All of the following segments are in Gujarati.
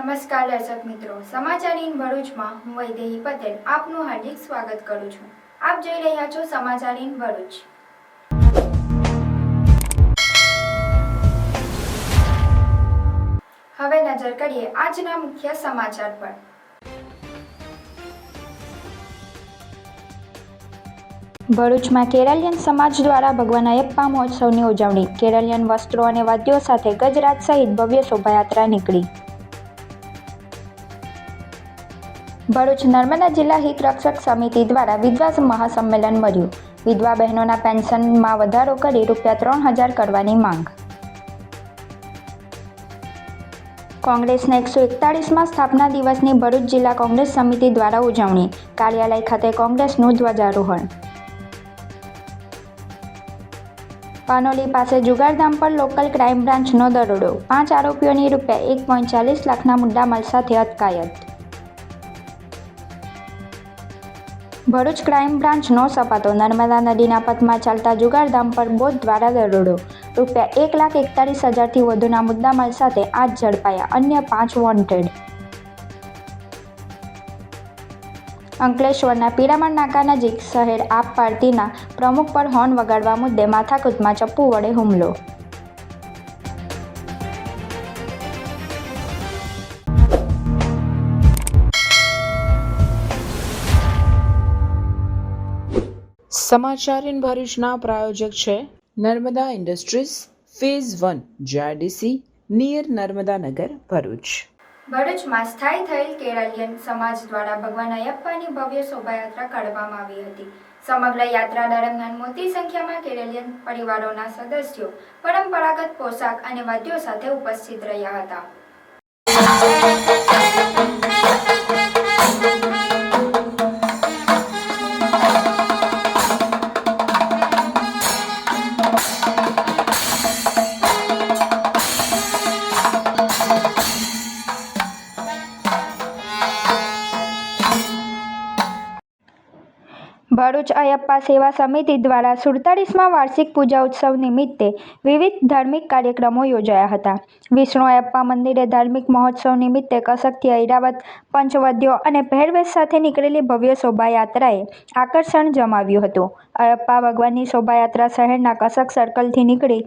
નમસ્કાર દર્શક મિત્રો, સમાચાર ઇન ભરૂચમાં હું વૈદેહી પટેલ આપનું હાર્દિક સ્વાગત કરું છું। આપ જોઈ રહ્યા છો સમાચાર ઇન ભરૂચ। હવે નજર કરીએ આજના મુખ્ય સમાચાર પર। ભરૂચમાં કેરલિયન સમાજ દ્વારા ભગવાન અયપ્પા મહોત્સવની ઉજવણી। કેરલિયન વસ્ત્રો અને વાદ્યો સાથે ગજરાજ સહિત ભવ્ય શોભાયાત્રા નીકળી। ભરૂચ નર્મદા જિલ્લા હિત રક્ષક સમિતિ દ્વારા વિધવા મહાસંમેલન મળ્યું। વિધવા બહેનોના પેન્શનમાં વધારો કરી ₹3000 કરવાની માંગ। કોંગ્રેસના 141મા સ્થાપના દિવસની ભરૂચ જિલ્લા કોંગ્રેસ સમિતિ દ્વારા ઉજવણી। કાર્યાલય ખાતે કોંગ્રેસનું ધ્વજારોહણ। પાનોલી પાસે જુગારધામ પર લોકલ ક્રાઇમ બ્રાન્ચનો દરોડો। 5 આરોપીઓની ₹1.40 લાખના મુદ્દામાલ સાથે અટકાયત। ભરૂચ ક્રાઇમ બ્રાન્ચનો સપાટો। નર્મદા નદીના પથમાં ચાલતા જુગારધામ પર બોટ દ્વારા દરોડો। ₹1,41,000થી વધુના મુદ્દામાલ સાથે 8 ઝડપાયા, અન્ય 5 વોન્ટેડ। અંકલેશ્વરના પીરામણ નાકા નજીક શહેર આપ પાર્ટીના પ્રમુખ પર હોર્ન વગાડવા મુદ્દે માથાકૂટમાં ચપ્પુ વડે હુમલો। સમાચાર ઇન ભરૂચના પ્રાયોજક છે Narmada industries phase 1 GIDC near Narmada Nagar Bharuch. ભરૂચમાં સ્થાયી થયેલ કેરલિયન સમાજ દ્વારા ભગવાન અયપ્પાની ભવ્ય શોભાયાત્રા કાઢવામાં આવી હતી। સમગ્ર યાત્રા દરમિયાન મોટી સંખ્યામાં કેરલિયન પરિવારોના સદસ્યો પરંપરાગત પોશાક અને વાદ્યો સાથે ઉપસ્થિત રહ્યા હતા। ભરૂચ અયપ્પા સેવા સમિતિ દ્વારા 47મા વાર્ષિક પૂજા ઉત્સવ નિમિત્તે વિવિધ ધાર્મિક કાર્યક્રમો યોજાયા હતા। વિષ્ણુ અયપ્પા મંદિરે ધાર્મિક મહોત્સવ નિમિત્તે કસકથી ઐરાવત, પંચવાદ્યો અને પહેરવેશ સાથે નીકળેલી ભવ્ય શોભાયાત્રાએ આકર્ષણ જમાવ્યું હતું। અયપ્પા ભગવાનની શોભાયાત્રા શહેરના કસક સર્કલથી નીકળી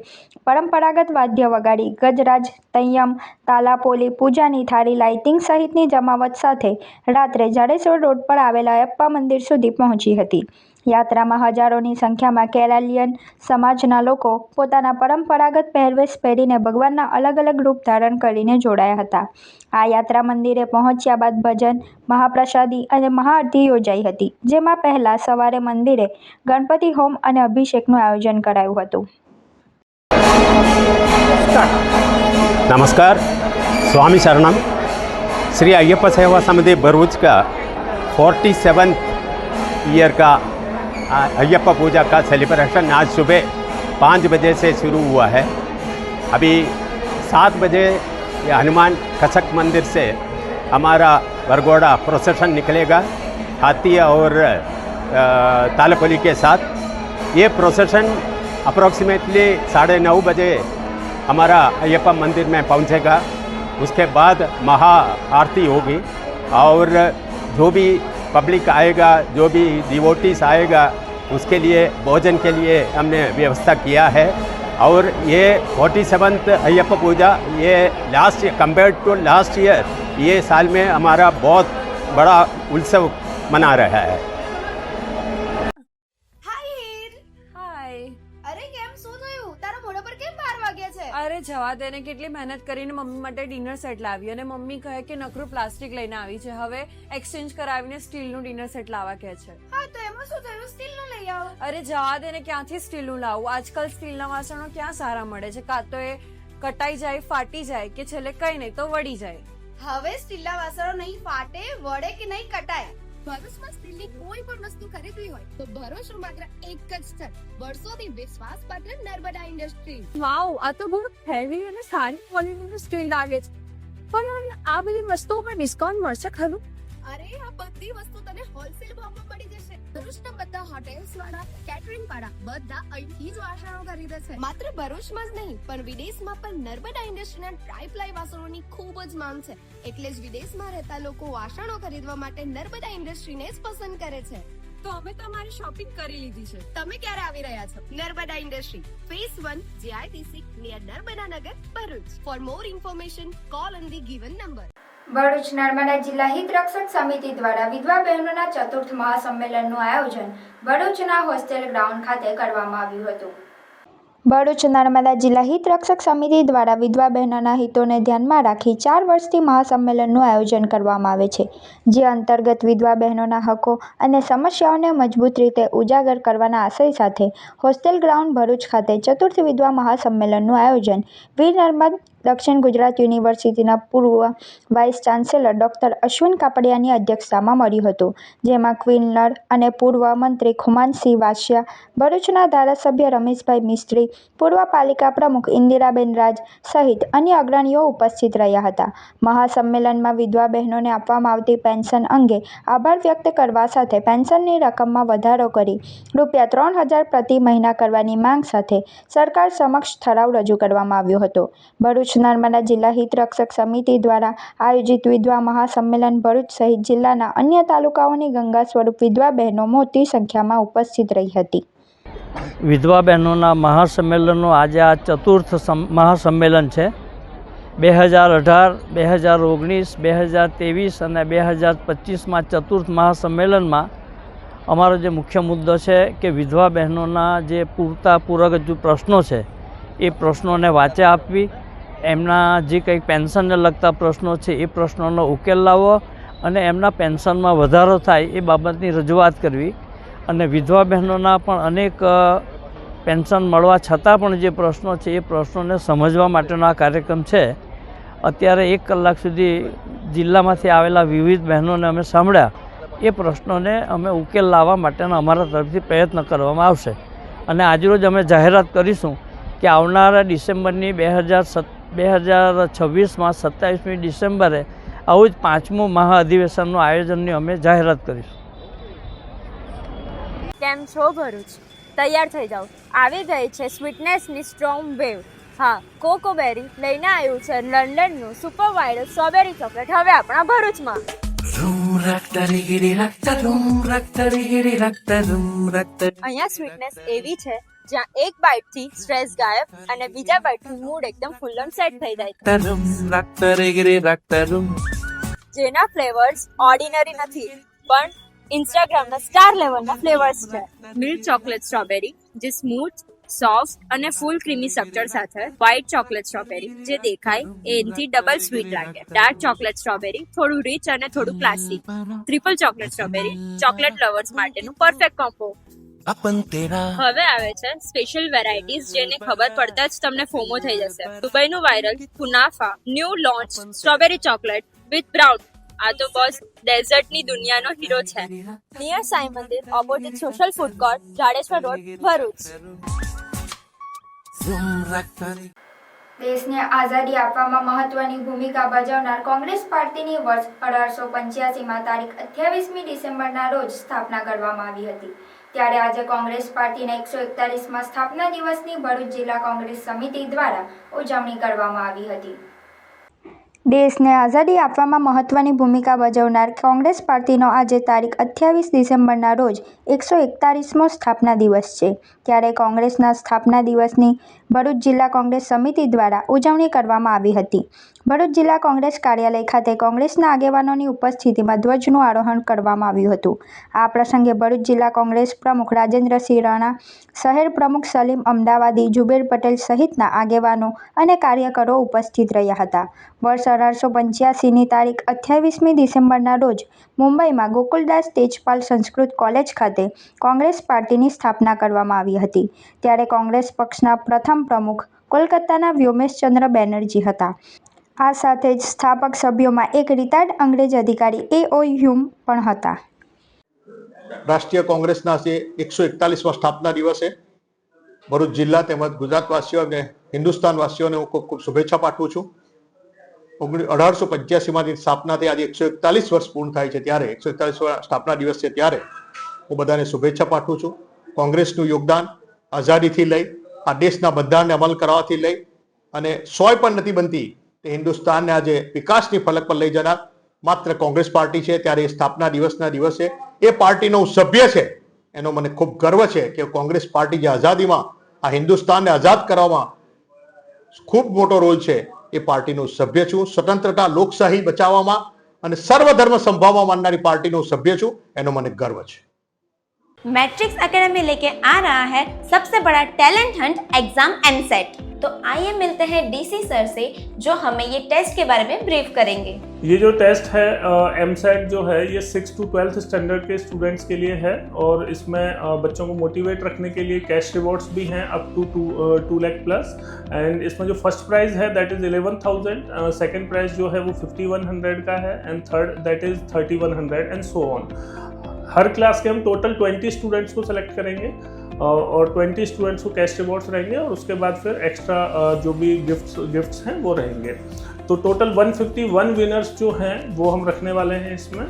પરંપરાગત વાદ્ય વગાડી ગજરાજ, તૈયમ, તાલાપોલી, પૂજાની થાળી, લાઇટિંગ સહિતની જમાવટ સાથે રાત્રે જાડેશ્વર રોડ પર આવેલા અયપ્પા મંદિર સુધી પહોંચી હતી। યાત્રામાં હજારોની સંખ્યામાં કેરલિયન સમાજના લોકો પોતાના પરંપરાગત પહેરવેશ પહેરીને ભગવાનના અલગ અલગ રૂપ ધારણ કરીને જોડાયા હતા। આ યાત્રા મંદિરે પહોંચ્યા બાદ ભજન, મહાપ્રસાદી અને મહાઆરતી યોજાઈ હતી, જેમાં પહેલા સવારે મંદિરે ગણપતિ હોમ અને અભિષેકનું આયોજન કરાયું હતું। नमस्कार, स्वामी शरणम। श्री अय्यप्पा सेवा समिति भरूच का 47 ईयर का अय्यप्पा पूजा का सेलिब्रेशन आज सुबह 5 बजे से शुरू हुआ है। अभी 7 बजे हनुमान कसक मंदिर से हमारा वरघोड़ा प्रोसेशन निकलेगा हाथी और तालपोली के साथ। ये प्रोसेशन अप्रोक्सीमेटली 9:30 बजे हमारा अय्यप्पा मंदिर में पहुंचेगा। उसके बाद महा आरती होगी और जो भी पब्लिक आएगा, जो भी डिवोटीज आएगा, उसके लिए भोजन के लिए हमने व्यवस्था किया है। और ये 47th अय्यप्पा पूजा ये last compare to last year ये साल में हमारा बहुत बड़ा उत्सव मना रहा है। અરે જવા દે ને, કેટલી મહેનત કરીને મમ્મી માટે ડિનર સેટ લાવી અને મમ્મી કહે કે નકરું પ્લાસ્ટિક લઈને આવી છે, હવે એક્સચેન્જ કરાવીને સ્ટીલનું ડિનર સેટ લાવવા કહે છે। હા તો એમાં શું થયું, સ્ટીલનું લઈ આવો। અરે જવા દે ને, ક્યાંથી સ્ટીલનું લાવું? આજકાલ સ્ટીલના વાસણો ક્યાં સારા મળે છે? કાં તો એ કટાઈ જાય, ફાટી જાય કે છેલ્લે કઈ નહીં તો વળી જાય। હવે સ્ટીલના વાસણો નહીં ફાટે, વળે કે નહીં કટાય। ભરૂચમાં સ્ટીલની કોઈ પણ વસ્તુ ખરીદવી હોય તો ભરૂચનું માત્ર એક જ સ્થળ, વર્ષોથી વિશ્વાસપાત્ર નર્મદા ઇન્ડસ્ટ્રીઝ। વાવ, આ તો બહુ હેવી અને સારી ક્વોલિટીનું સ્ટીલ લાગે છે, પણ આ બધી વસ્તુઓ પર ડિસ્કાઉન્ટ મળશે ખરું? અરે આ બધી વસ્તુ તને હોલસેલ ભાવમાં મળી જશે. ભરૂચના બધા હોટેલ્સ વાળા, કેટરિંગ વાળા બધા અહીંથી જ વાસણો ખરીદે છે. માત્ર ભરૂચમાં જ નહીં પણ વિદેશમાં પણ નર્મદા ઇન્ડસ્ટ્રીના ટ્રાય-પ્લાય વાસણોની ખૂબ જ માંગ છે. એટલે જ વિદેશમાં રહેતા લોકો વાસણો ખરીદવા માટે નર્મદા ઇન્ડસ્ટ્રીને જ પસંદ કરે છે. તો અમે તમારી શોપિંગ કરી લીધી છે. તમે ક્યારે આવી રહ્યા છો? Narmada industry phase 1 JITC near Narmada Nagar, Bharuch. For more information call on the given number. Bharuch Narmada જિલ્લા હિત રક્ષક સમિતિ દ્વારા વિધવા બહેનોના ચતુર્થ મહાસંમેલનનું આયોજન ભરૂચના હોસ્ટેલ ગ્રાઉન્ડ ખાતે કરવામાં આવ્યું હતું. ભરૂચ નર્મદા જિલ્લા હિત રક્ષક સમિતિ દ્વારા વિધવા બહેનોના હિતોને ધ્યાનમાં રાખી 4 વર્ષથી મહાસંમેલનનું આયોજન કરવામાં આવે છે, જે અંતર્ગત વિધવા બહેનોના હકો અને સમસ્યાઓને મજબૂત રીતે ઉજાગર કરવાના આશય સાથે હોસ્ટેલ ગ્રાઉન્ડ ભરૂચ ખાતે ચતુર્થ વિધવા મહાસંમેલનનું આયોજન વીર નર્મદ દક્ષિણ ગુજરાત યુનિવર્સિટીના પૂર્વ વાઇસ ચાન્સેલર ડોક્ટર અશ્વિન કાપડિયાની અધ્યક્ષતામાં મળ્યું હતું, જેમાં ક્વીનર અને પૂર્વ મંત્રી ખુમાનસિંહ વાસિયા, ભરૂચના ધારાસભ્ય રમેશભાઈ મિસ્ત્રી, પૂર્વ પાલિકા પ્રમુખ ઇન્દિરાબેન રાજ સહિત અન્ય અગ્રણીઓ ઉપસ્થિત રહ્યા હતા. મહાસંમેલનમાં વિધવા બહેનોને આપવામાં આવતી પેન્શન અંગે આભાર વ્યક્ત કરવા સાથે પેન્શનની રકમમાં વધારો કરી ₹3000 પ્રતિ મહિના કરવાની માંગ સાથે સરકાર સમક્ષ ઠરાવ રજૂ કરવામાં આવ્યો હતો. ભરૂચ નર્મદા જિલ્લા હિત રક્ષક સમિતિ દ્વારા આયોજિત વિધવા મહાસંમેલન ભરૂચ સહિત જિલ્લાના અન્ય તાલુકાઓની ગંગા સ્વરૂપ વિધવા બહેનો મોટી સંખ્યામાં ઉપસ્થિત રહી હતી. વિધવા બહેનોના મહાસંમેલનનું આજે આ ચતુર્થ મહાસંમેલન છે. 2018, 2019, 2023 અને 2025માં ચતુર્થ મહાસંમેલનમાં અમારો જે મુખ્ય મુદ્દો છે કે વિધવા બહેનોના જે પૂરક પ્રશ્નો છે એ પ્રશ્નોને વાચા આપવી, એમના જે કંઈક પેન્શનને લગતા પ્રશ્નો છે એ પ્રશ્નોનો ઉકેલ લાવવો અને એમના પેન્શનમાં વધારો થાય એ બાબતની રજૂઆત કરવી અને વિધવા બહેનોના પણ અનેક પેન્શન મળવા છતાં પણ જે પ્રશ્નો છે એ પ્રશ્નોને સમજવા માટેનો આ કાર્યક્રમ છે. અત્યારે 1 કલાક સુધી જિલ્લામાંથી આવેલા વિવિધ બહેનોને અમે સાંભળ્યા. એ પ્રશ્નોને અમે ઉકેલ લાવવા માટેના અમારા તરફથી પ્રયત્ન કરવામાં આવશે અને આજરોજ અમે જાહેરાત કરીશું કે આવનારા ડિસેમ્બરની 2026માં 27મી ડિસેમ્બરે આવું જ 5મું મહાઅધિવેશનનું આયોજનની અમે જાહેરાત કરીશું. કેમ છો ભરૂચ? તૈયાર થઈ જાઓ, આવી ગઈ છે સ્વીટનેસની સ્ટ્રોંગ વેવ. હા, કોકોબેરી લઈને આવ્યું છે લંડનનું સુપર વાયરલ સ્ટ્રોબેરી ચોકલેટ હવે આપણા ભરૂચમાં. અહીંયા સ્વીટનેસ એવી છે જ્યાં એક બાઇટથી સ્ટ્રેસ ગાયબ અને બીજા બાઇટથી મૂડ એકદમ ફૂલ ઓન સેટ થઈ જાય. જેના ફ્લેવર્સ ઓર્ડિનરી નથી પણ ઇન્સ્ટાગ્રામના સ્ટાર લેવલના ફ્લેવર્સ છે. મિલ્ક ચોકલેટ સ્ટ્રોબેરી જે સ્મૂથ, સોફ્ટ અને ફૂલ ક્રીમી સ્ટ્રક્ચર સાથે. વ્હાઇટ ચોકલેટ સ્ટ્રોબેરી જે દેખાય એનાથી ડબલ સ્વીટ લાગે. ડાર્ક ચોકલેટ સ્ટ્રોબેરી થોડું રીચ અને થોડું classy. Triple chocolate strawberry chocolate lovers માટેનું પરફેક્ટ કોમ્બો. હવે આવે છે સ્પેશિયલ વેરાયટીઝ જેને ખબર પડતા જ તમને ફોમો થઈ જશે. દુબઈનું viral kunafa new launch strawberry chocolate with brown. આ તો બસ ડેઝર્ટની દુનિયાનો હીરો છે. નિયર સાંઈ મંદિર opposite social food court, Jadeshwar road, Bharuch. દેશને આઝાદી આપવામાં મહત્વની ભૂમિકા ભજવનાર કોંગ્રેસ પાર્ટીની વર્ષ 1885માં તારીખ 28મી ડિસેમ્બરના રોજ સ્થાપના કરવામાં આવી હતી. ત્યારે આજે કોંગ્રેસ પાર્ટીના 141માં સ્થાપના દિવસની ભરૂચ જિલ્લા કોંગ્રેસ સમિતિ દ્વારા ઉજવણી કરવામાં આવી હતી. દેશને આઝાદી આપવામાં મહત્વની ભૂમિકા ભજવનાર કોંગ્રેસ પાર્ટીનો આજે તારીખ 28 ડિસેમ્બરના રોજ 141મો સ્થાપના દિવસ છે. ત્યારે કોંગ્રેસના સ્થાપના દિવસની ભરૂચ જિલ્લા કોંગ્રેસ સમિતિ દ્વારા ઉજવણી કરવામાં આવી હતી. ભરૂચ જિલ્લા કોંગ્રેસ કાર્યાલય ખાતે કોંગ્રેસના આગેવાનોની ઉપસ્થિતિમાં ધ્વજનું આરોહણ કરવામાં આવ્યું હતું. આ પ્રસંગે ભરૂચ જિલ્લા કોંગ્રેસ પ્રમુખ રાજેન્દ્રસિંહ રાણા, શહેર પ્રમુખ સલીમ અમદાવાદી, જુબેર પટેલ સહિતના આગેવાનો અને કાર્યકરો ઉપસ્થિત રહ્યા હતા. વર્ષ 1885ની તારીખ 28મી ડિસેમ્બરના રોજ મુંબઈમાં ગોકુલદાસ તેજપાલ સંસ્કૃત કોલેજ ખાતે કોંગ્રેસ પાર્ટીની સ્થાપના કરવામાં આવી હતી. ત્યારે કોંગ્રેસ પક્ષના પ્રથમ પ્રમુખ કોલકાતાના વ્યોમેશચંદ્ર બેનર્જી હતા. આ સાથે જ સ્થાપક સભ્યોમાં એક રિટાયર્ડ અંગ્રેજ અધિકારી A.O. હ્યુમ પણ હતા. રાષ્ટ્રીય કોંગ્રેસના 141મા સ્થાપના દિવસે ભરૂચ જિલ્લા તેમજ ગુજરાતવાસીઓ અને હિન્દુસ્તાનવાસીઓને હું ખૂબ ખૂબ શુભેચ્છા પાઠવું છું. 1885માંથી સ્થાપના થઈ આજે 141 વર્ષ પૂર્ણ થાય છે ત્યારે 141 સ્થાપના દિવસ છે ત્યારે હું બધાને શુભેચ્છા પાઠવું છું. કોંગ્રેસનું યોગદાન આઝાદીથી લઈ આ દેશના બંધારણને અમલ કરવાથી લઈ અને સોય પણ નથી બનતી તે હિન્દુસ્તાનને આજે વિકાસની ફલક પર લઈ જનાર માત્ર કોંગ્રેસ પાર્ટી છે. ત્યારે એ સ્થાપના દિવસના દિવસે એ પાર્ટીનો હું સભ્ય છે એનો મને ખૂબ ગર્વ છે કે કોંગ્રેસ પાર્ટી જે આઝાદીમાં આ હિન્દુસ્તાનને આઝાદ કરવામાં ખૂબ મોટો રોલ છે એ પાર્ટીનો સભ્ય છું. સ્વતંત્રતા લોકશાહી બચાવવામાં અને સર્વધર્મ સંભાળવા માંગનારી પાર્ટીનો સભ્ય છું એનો મને ગર્વ છે. मैट्रिक्स एकेडमी लेके आ रहा है सबसे बड़ा टैलेंट हंट एग्जाम एमसेट। तो आइए मिलते हैं डीसी सर से जो हमें ये टेस्ट के बारे में ब्रीफ करेंगे। ये जो टेस्ट है एमसेट जो है ये 6 to 12th स्टैंडर्ड के स्टूडेंट्स के लिए है और इसमें बच्चों को मोटिवेट रखने के लिए कैश रिवॉर्ड्स भी हैं up to 2 lakh plus. And इसमें जो फर्स्ट प्राइज है दैट इज 11,000, सेकंड प्राइज जो है वो 5,100 का है and third that is 3,100 and so on. हर क्लास के हम टोटल 20 स्टूडेंट्स को सेलेक्ट करेंगे और 20 स्टूडेंट्स को कैश रिवॉर्ड्स रहेंगे और उसके बाद फिर एक्स्ट्रा जो भी गिफ्ट्स हैं वो रहेंगे। तो टोटल 151 विनर्स जो हैं वो हम रखने वाले हैं इसमें।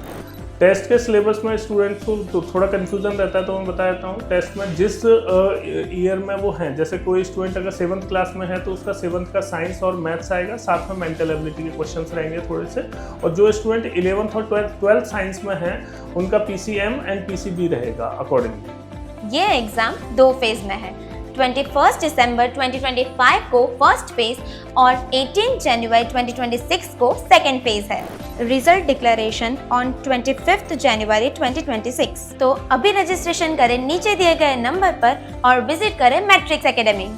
टेस्ट के सिलेबस में स्टूडेंट्स को तो थोड़ा कन्फ्यूज़न रहता है तो मैं बता देता हूँ। टेस्ट में जिस ईयर में वो हैं, जैसे कोई स्टूडेंट अगर 7th क्लास में है तो उसका 7th का साइंस और मैथ्स आएगा, साथ में मेंटल एबिलिटी के क्वेश्चंस रहेंगे थोड़े से। और जो स्टूडेंट 11th और 12th साइंस में हैं उनका PCM एंड PCB रहेगा अकॉर्डिंगली। ये एग्जाम 2 फेज में है। 21 दिसंबर 2025 को फर्स्ट फेज और 18 जनवरी 2026 को सेकेंड फेज है। रिजल्ट डिक्लेरेशन ऑन 25 जनवरी 2026। तो अभी रजिस्ट्रेशन करें नीचे दिए गए नंबर पर और विजिट करें मैट्रिक्स एकेडमी।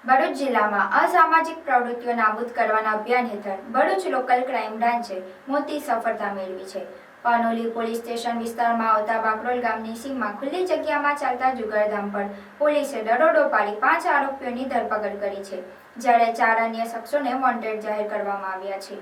ભરૂચ જિલ્લામાં અસામાજિક પ્રવૃત્તિઓ નાબૂદ કરવાના અભિયાન હેઠળ ભરૂચ લોકલ ક્રાઇમ બ્રાન્ચે મોટી સફળતા મેળવી છે। પાનોલી પોલીસ સ્ટેશન વિસ્તારમાં આવતા બાકરોલ ગામની સીમમાં ખુલ્લી જગ્યામાં ચાલતા જુગારધામ પર પોલીસે દરોડો પાડી 5 આરોપીઓની ધરપકડ કરી છે, જ્યારે 4 અન્ય શખ્સોને વોન્ટેડ જાહેર કરવામાં આવ્યા છે।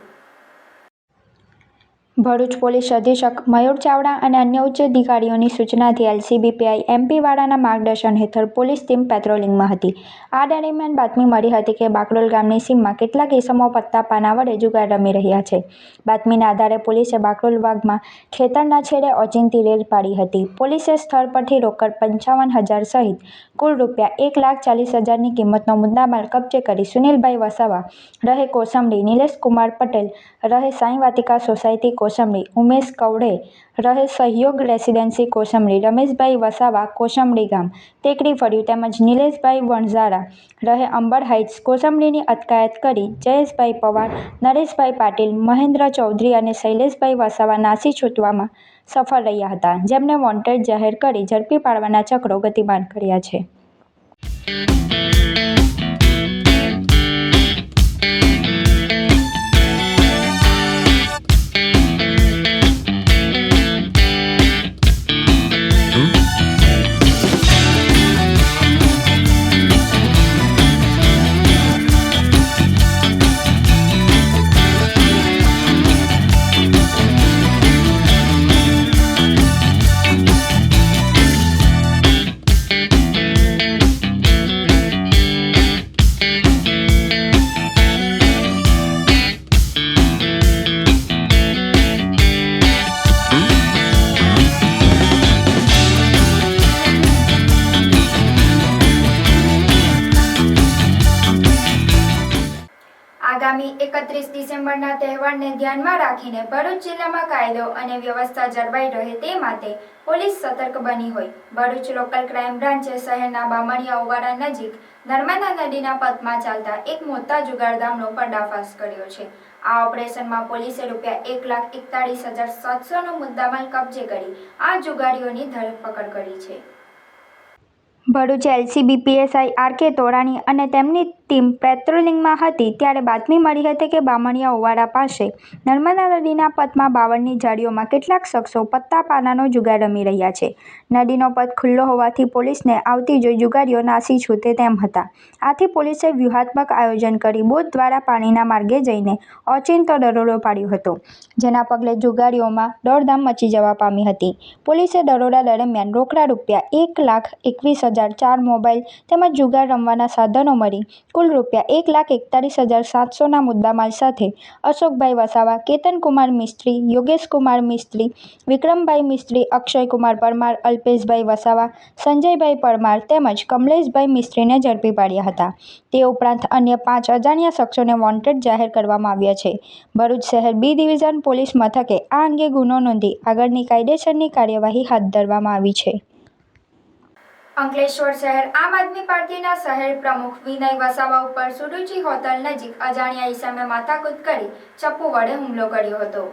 ભરૂચ પોલીસ અધિક્ષક મયુર ચાવડા અને અન્ય ઉચ્ચ અધિકારીઓની સૂચનાથી LCBPI MP વાળાના માર્ગદર્શન હેઠળ પોલીસ ટીમ પેટ્રોલિંગમાં હતી। આ દરમિયાન બાતમી મળી હતી કે બાકરોલ ગામની સીમમાં કેટલાક ઇસમો પત્તા પાના વડે જુગાર રમી રહ્યા છે। બાતમીના આધારે પોલીસે બાકરોલ વાગમાં ખેતરના છેડે ઓચિંતી રેડ પાડી હતી। પોલીસે સ્થળ પરથી રોકડ 55,000 સહિત કુલ રૂપિયા 1,40,000ની કિંમતનો મુદ્દામાલ કબજે કરી સુનિલભાઈ વસાવા રહે કોસંબડી, નિલેશ કુમાર પટેલ રહે સાંઈ વાટિકા સોસાયટી કોસંબડી, ઉમેશ કવડે રહે સહયોગ રેસિડેન્સી કોસંબડી, રમેશભાઈ વસાવા કોસંબડી ગામ ટેકરી ફળ્યું તેમજ નિલેશભાઈ વણઝારા રહે અંબર હાઇટ્સ કોસંબડીની અટકાયત કરી જયેશભાઈ પવાર, નરેશભાઈ પાટીલ, મહેન્દ્ર ચૌધરી અને શૈલેષભાઈ વસાવા નાસી છૂટવામાં સફળ રહ્યા હતા, જેમને વોન્ટેડ જાહેર કરી ઝડપી પાડવાના ચક્રો ગતિમાન કર્યા છે। આગામી 31 ડિસેમ્બરના તહેવારને ધ્યાનમાં રાખીને ભરૂચ જિલ્લામાં કાયદો અને વ્યવસ્થા જળવાઈ રહે તે માટે પોલીસ સતર્ક બની હોય ભરૂચ લોકલ ક્રાઇમ બ્રાન્ચે શહેરના બામણિયા ઓવારા નજીક નર્મદા નદીના પથમાં ચાલતા એક મોટા જુગારધામનો પર્દાફાશ કર્યો છે। આ ઓપરેશનમાં પોલીસે રૂપિયા 1,41,700નો મુદ્દામાલ કબજે કરી આ જુગારીઓની ધરપકડ કરી છે। ભરૂચ LCB PSI RK તોરાણી અને તેમની ટીમ પેટ્રોલિંગમાં હતી ત્યારે બાતમી મળી હતી કે બામણિયા ઓવાડા પાસે નર્મદા નદીના પથમાં બાવળની ઝાડીઓમાં કેટલાક શખ્સો પત્તા પાનાનો જુગાર રમી રહ્યા છે. નદીનો પથ ખુલ્લો હોવાથી પોલીસને આવતી જોઈ જુગારીઓ નાસી છૂટે તેમ હતા. આથી પોલીસે વ્યૂહાત્મક આયોજન કરી બોટ દ્વારા પાણીના માર્ગે જઈને ઓચિંતો દરોડો પાડ્યો હતો, જેના પગલે જુગારીઓમાં દોડધામ મચી જવા પામી હતી. પોલીસે દરોડા દરમિયાન રોકડા રૂપિયા 1,21,000, 4 મોબાઈલ તેમજ જુગાર રમવાના સાધનો મળી કુલ રૂપિયા 1,41,700ના મુદ્દામાલ સાથે અશોકભાઈ વસાવા, કેતનકુમાર મિસ્ત્રી, યોગેશકુમાર મિસ્ત્રી, વિક્રમભાઈ મિસ્ત્રી, અક્ષયકુમાર પરમાર, અલ્પેશભાઈ વસાવા, સંજયભાઈ પરમાર તેમજ કમલેશભાઈ મિસ્ત્રીને ઝડપી પાડ્યા હતા. તે ઉપરાંત અન્ય 5 અજાણ્યા શખ્સોને વોન્ટેડ જાહેર કરવામાં આવ્યા છે. ભરૂચ શહેર બી ડિવિઝન પોલીસ મથકે આ અંગે ગુનો નોંધી આગળની કાયદેસરની કાર્યવાહી હાથ ધરવામાં આવી છે. અંકલેશ્વર શહેર આમ આદમી પાર્ટીના શહેર પ્રમુખ વિનય વસાવા ઉપર સુરુચિ હોટલ નજીક અજાણ્યા ઈસમે માથાકૂટ કરી ચપ્પુ વડે હુમલો કર્યો હતો.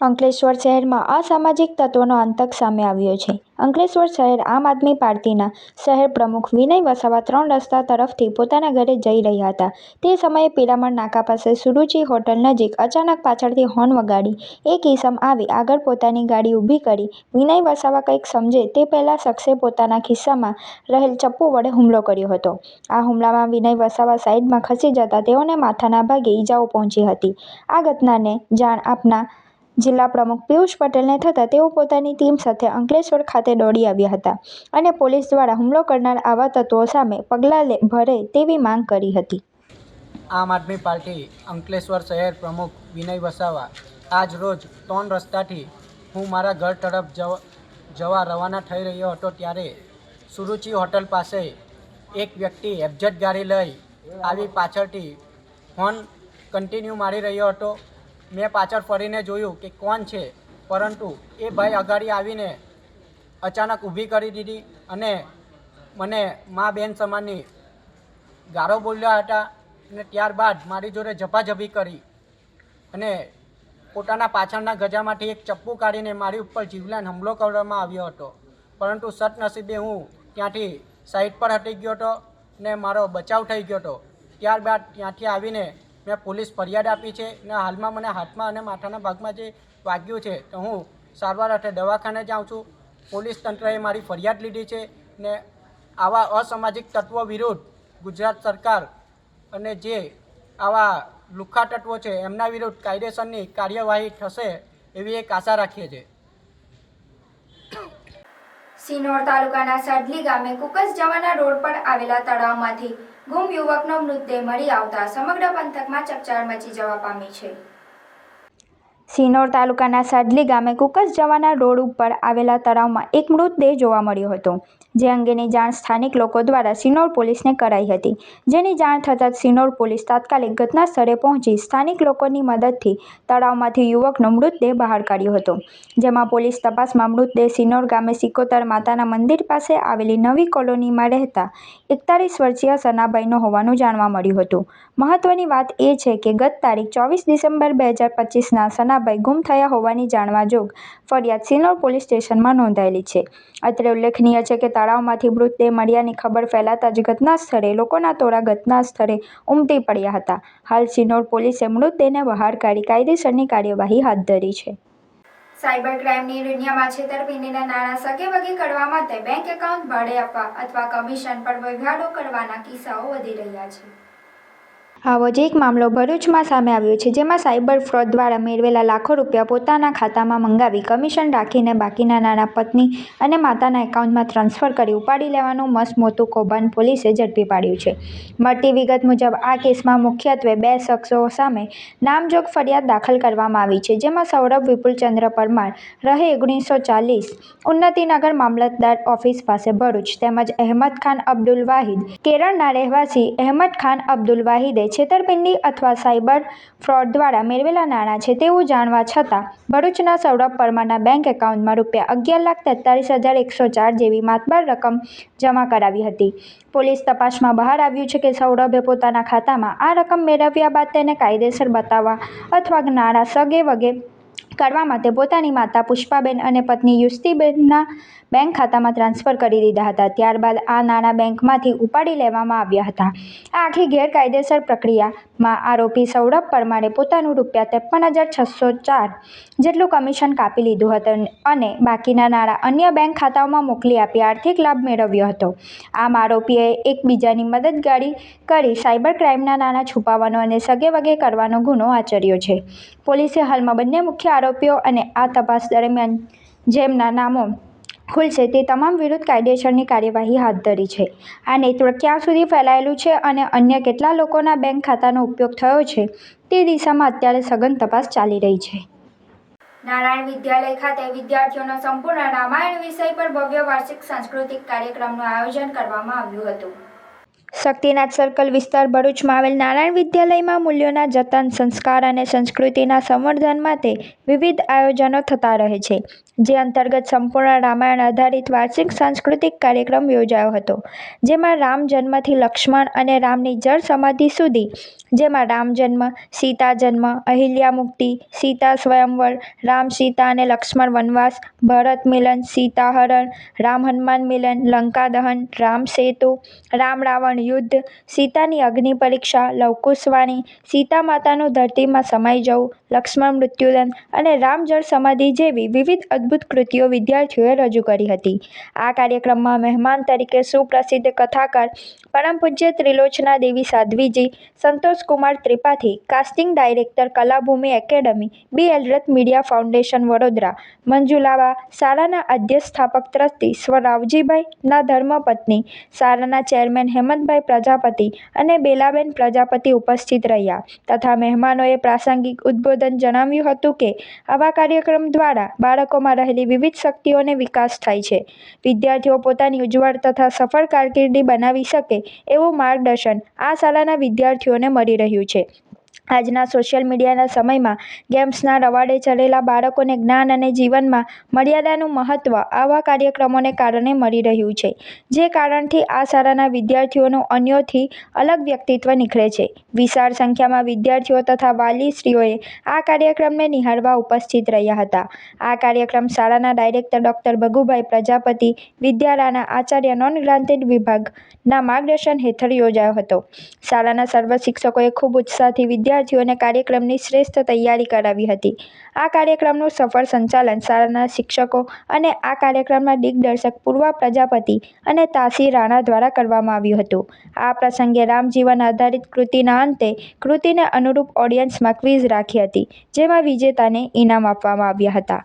અંકલેશ્વર શહેરમાં અસામાજિક તત્વોનો આતંક સામે આવ્યો છે. અંકલેશ્વર શહેર આમ આદમી પાર્ટીના શહેર પ્રમુખ વિનય વસાવા 3 રસ્તા તરફથી પોતાના ઘરે જઈ રહ્યા હતા. તે સમયે પિરામણ નાકા પાસે સુરુચિ હોટલ નજીક અચાનક પાછળથી હોર્ન વગાડી એક ઈસમ આવી આગળ પોતાની ગાડી ઊભી કરી વિનય વસાવા કંઈક સમજે તે પહેલાં શખ્સે પોતાના ખિસ્સામાં રહેલ ચપ્પુ વડે હુમલો કર્યો હતો. આ હુમલામાં વિનય વસાવા સાઈડમાં ખસી જતા તેઓને માથાના ભાગે ઈજાઓ પહોંચી હતી. આ ઘટનાને જાણ આપના જિલ્લા પ્રમુખ પિયુષ પટેલને થતાં તેઓ પોતાની ટીમ સાથે અંકલેશ્વર ખાતે દોડી આવ્યા હતા અને પોલીસ દ્વારા હુમલો કરનાર આવા તત્વો સામે પગલાં ભરે તેવી માંગ કરી હતી. આમ આદમી પાર્ટી અંકલેશ્વર શહેર પ્રમુખ વિનય વસાવા આજ રોજ 3 રસ્તાથી હું મારા ઘર તરફ જવા રવાના થઈ રહ્યો હતો ત્યારે સુરુચિ હોટલ પાસે એક વ્યક્તિ એફઝેડ ગાડી લઈ આવી પાછળથી હોર્ન કન્ટિન્યુ મારી રહ્યો હતો. મેં પાછળ ફરીને જોયું કે કોણ છે, પરંતુ એ ભાઈ આગળ આવીને અચાનક ઊભી કરી દીધી અને મને મા બેન સમાનની ગાળો બોલ્યા હતા અને ત્યારબાદ મારી જોડે ઝપાઝપી કરી અને પોતાના પાછળના ગજામાંથી એક ચપ્પુ કાઢીને મારી ઉપર જીવલેણ હુમલો કરવામાં આવ્યો હતો. પરંતુ સદનસીબે હું ત્યાંથી સાઈડ પર હટી ગયો હતો ને મારો બચાવ થઈ ગયો હતો. ત્યારબાદ ત્યાંથી આવીને મેં પોલીસ ફરિયાદ આપી છે ને હાલમાં મને હાથમાં અને માથાના ભાગમાં જે વાગ્યું છે તો હું સારવાર અર્થે દવાખાને જાઉં છું. પોલીસ તંત્રએ મારી ફરિયાદ લીધી છે ને આવા અસામાજિક તત્વો વિરુદ્ધ ગુજરાત સરકાર અને જે આવા લુખ્ખા તત્વો છે એમના વિરુદ્ધ કાયદેસરની કાર્યવાહી થશે એવી એક આશા રાખીએ છીએ. સિનોર તાલુકાના સાડલી ગામે કુકસ જવાના રોડ પર આવેલા તળાવમાંથી ગુમ યુવકનો મૃતદેહ મળી આવતા સમગ્ર પંથકમાં ચકચાર મચી જવા પામી છે. સિનોર તાલુકાના સાડલી ગામે કુકસ જવાના રોડ ઉપર આવેલા તળાવમાં એક મૃતદેહ જોવા મળ્યો હતો, જે અંગેની જાણ સ્થાનિક લોકો દ્વારા સિનોર પોલીસને કરાઈ હતી. જેની જાણ થતાં સિનોર પોલીસ તાત્કાલિક ઘટના સ્થળે પહોંચી સ્થાનિક લોકોની મદદથી તળાવમાંથી યુવકનો મૃતદેહ બહાર કાઢ્યો હતો. જેમાં પોલીસ તપાસમાં મૃતદેહ સિનોર ગામે સિકોતર માતાના મંદિર પાસે આવેલી નવી કોલોનીમાં રહેતા 41 વર્ષીય સનાભાઈનો હોવાનું જાણવા મળ્યું હતું. મહત્વની વાત એ છે કે ગત તારીખ 24 ડિસેમ્બર 2025ના સનાભાઈ ગુમ થયા હોવાની જાણવા જોગ ફરિયાદ સિનોર પોલીસ સ્ટેશનમાં નોંધાયેલી છે. અત્રે ઉલ્લેખનીય છે કે તળાવમાંથી મૃતદેહ મળ્યાની ખબર ફેલાતા જ ઘટના સ્થળે લોકોના ટોળા ઘટના સ્થળે ઉમટી પડ્યા હતા. હાલ સિનોર પોલીસે મૃતદેહને બહાર કાઢી કાયદેસરની કાર્યવાહી હાથ ધરી છે. સાયબર ક્રાઇમની દુનિયામાં છેતરપિંડીના નાણાં સગેવગે કરવા માટે બેંક એકાઉન્ટ ભાડે આપવા અથવા કમિશન પર વહિવાટો કરવાના કિસ્સાઓ વધી રહ્યા છે. આવો જ એક મામલો ભરૂચમાં સામે આવ્યો છે, જેમાં સાયબર ફ્રોડ દ્વારા મેળવેલા લાખો રૂપિયા પોતાના ખાતામાં મંગાવી કમિશન રાખીને બાકીના નાણાં પત્ની અને માતાના એકાઉન્ટમાં ટ્રાન્સફર કરી ઉપાડી લેવાનું મસમોટું કૌભાંડ પોલીસે ઝડપી પાડ્યું છે. મળતી વિગત મુજબ આ કેસમાં મુખ્યત્વે 2 શખ્સો સામે નામજોગ ફરિયાદ દાખલ કરવામાં આવી છે, જેમાં સૌરભ વિપુલચંદ્ર પરમાર રહે 1940 ઉન્નતિનગર મામલતદાર ઓફિસ પાસે ભરૂચ તેમજ અહેમદ ખાન અબ્દુલ વાહિદ કેરળના રહેવાસી અહેમદ ખાન અબ્દુલ વાહિદે છેતરપિંડી અથવા સાયબર ફ્રોડ દ્વારા મેળવેલા નાણાં છે તેવું જાણવા છતાં ભરૂચના સૌરભ પરમારના બેંક એકાઉન્ટમાં રૂપિયા 11,43,104 જેવી માતબર રકમ જમા કરાવી હતી. પોલીસ તપાસમાં બહાર આવ્યું છે કે સૌરભે પોતાના ખાતામાં આ રકમ મેળવ્યા બાદ તેને કાયદેસર બતાવવા અથવા નાણાં સગે વગે કરવા માટે પોતાની માતા પુષ્પાબેન અને પત્ની યુસ્તીબેનના બેંક ખાતામાં ટ્રાન્સફર કરી દીધા હતા. ત્યારબાદ આ નાણાં બેંકમાંથી ઉપાડી લેવામાં આવ્યા હતા. આ આખી ગેરકાયદેસર પ્રક્રિયામાં આરોપી સૌરભ પરમારે પોતાનું ₹53,604 જેટલું કમિશન કાપી લીધું હતું અને બાકીના નાણાં અન્ય બેંક ખાતાઓમાં મોકલી આપી આર્થિક લાભ મેળવ્યો હતો. આમ આરોપીએ એકબીજાની મદદગારી કરી સાયબર ક્રાઇમના નાણાં છુપાવવાનો અને સગેવગે કરવાનો ગુનો આચર્યો છે. પોલીસે હાલમાં બંને મુખ્ય આરોપીઓ અને આ તપાસ દરમિયાન જેમના નામો ખુલશે તે તમામ વિરુદ્ધ કાયદેસરની કાર્યવાહી હાથ ધરી છે. આ નેટવર્ક ક્યાં સુધી ફેલાયેલું છે અને અન્ય કેટલા લોકોના બેંક ખાતાનો ઉપયોગ થયો છે તે દિશામાં અત્યારે સઘન તપાસ ચાલી રહી છે. નારાયણ વિદ્યાલય ખાતે વિદ્યાર્થીઓનો સંપૂર્ણ રામાયણ વિષય પર ભવ્ય વાર્ષિક સાંસ્કૃતિક કાર્યક્રમનું આયોજન કરવામાં આવ્યું હતું. શક્તિનાથ સર્કલ વિસ્તાર ભરૂચમાં આવેલ નારાયણ વિદ્યાલયમાં મૂલ્યોના જતન, સંસ્કાર અને સંસ્કૃતિના સંવર્ધન માટે વિવિધ આયોજનો થતા રહે છે. જે અંતર્ગત સંપૂર્ણ રામાયણ આધારિત વાર્ષિક સાંસ્કૃતિક કાર્યક્રમ યોજાયો હતો. જેમાં રામ જન્મથી લક્ષ્મણ અને રામની જળ સમાધિ સુધી, જેમાં રામ જન્મ, સીતા જન્મ, અહિલ્યા મુક્તિ, સીતા સ્વયંવર, રામ સીતા અને લક્ષ્મણ વનવાસ, ભરત મિલન, સીતા હરણ, રામ હનુમાન મિલન, લંકા દહન, રામ સેતુ, રામ રાવણ યુદ્ધ, સીતાની અગ્નિ પરીક્ષા, લવકુશ વાણી, સીતા માતાનું ધરતીમાં સમાઈ જવું, લક્ષ્મણ મૃત્યુદંડ અને રામ જળ સમાધિ જેવી વિવિધ અદ્ભુત કૃતિઓ વિદ્યાર્થીઓએ રજૂ કરી હતી. આ કાર્યક્રમમાં મહેમાન તરીકે સુપ્રસિદ્ધ કથાકાર પરમ પૂજ્ય ત્રિલોચના દેવી સાધ્વીજી, Santoshkumar Tripathi, casting director Kalabhumi academy, B એલરથ મીડિયા ફાઉન્ડેશન વડોદરા, મંજુલાબા, શાળાના અધ્યક્ષાપક ટ્રસ્ટી સ્વ રાવજીભાઈના ધર્મપત્ની, શાળાના ચેરમેન હેમંતભાઈ પ્રજાપતિ અને બેલાબેન પ્રજાપતિ ઉપસ્થિત રહ્યા તથા મહેમાનોએ પ્રાસંગિક ઉદ્બોધન જણાવ્યું હતું કે આવા કાર્યક્રમ દ્વારા બાળકોમાં રહેલી વિવિધ શક્તિઓને વિકાસ થાય છે. વિદ્યાર્થીઓ પોતાની ઉજ્જવળ તથા સફળ કારકિર્દી બનાવી શકે એવું માર્ગદર્શન આ શાળાના વિદ્યાર્થીઓને મળી રહ્યું છે. આજના સોશિયલ મીડિયાના સમયમાં ગેમ્સના રવાડે ચડેલા બાળકોને જ્ઞાન અને જીવનમાં મર્યાદાનું મહત્ત્વ આવા કાર્યક્રમોને કારણે મળી રહ્યું છે. જે કારણથી આ શાળાના વિદ્યાર્થીઓનું અન્યોથી અલગ વ્યક્તિત્વ નિખરે છે. વિશાળ સંખ્યામાં વિદ્યાર્થીઓ તથા વાલીશ્રીઓએ આ કાર્યક્રમને નિહાળવા ઉપસ્થિત રહ્યા હતા. આ કાર્યક્રમ શાળાના ડાયરેક્ટર ડૉક્ટર ભગુભાઈ પ્રજાપતિ, વિદ્યાલયના આચાર્ય નોન ગ્રાન્ટેડ વિભાગના માર્ગદર્શન હેઠળ યોજાયો હતો. શાળાના સર્વ શિક્ષકોએ ખૂબ ઉત્સાહથી વિદ્યાર્થીઓને કાર્યક્રમની શ્રેષ્ઠ તૈયારી કરાવી હતી. આ કાર્યક્રમનું સફળ સંચાલન શાળાના શિક્ષકો અને આ કાર્યક્રમના દિગ્દર્શક પૂર્વા પ્રજાપતિ અને તાસી રાણા દ્વારા કરવામાં આવ્યું હતું. આ પ્રસંગે રામજીવન આધારિત કૃતિના અંતે કૃતિને અનુરૂપ ઓડિયન્સમાં ક્વિઝ રાખી હતી, જેમાં વિજેતાને ઇનામ આપવામાં આવ્યા હતા.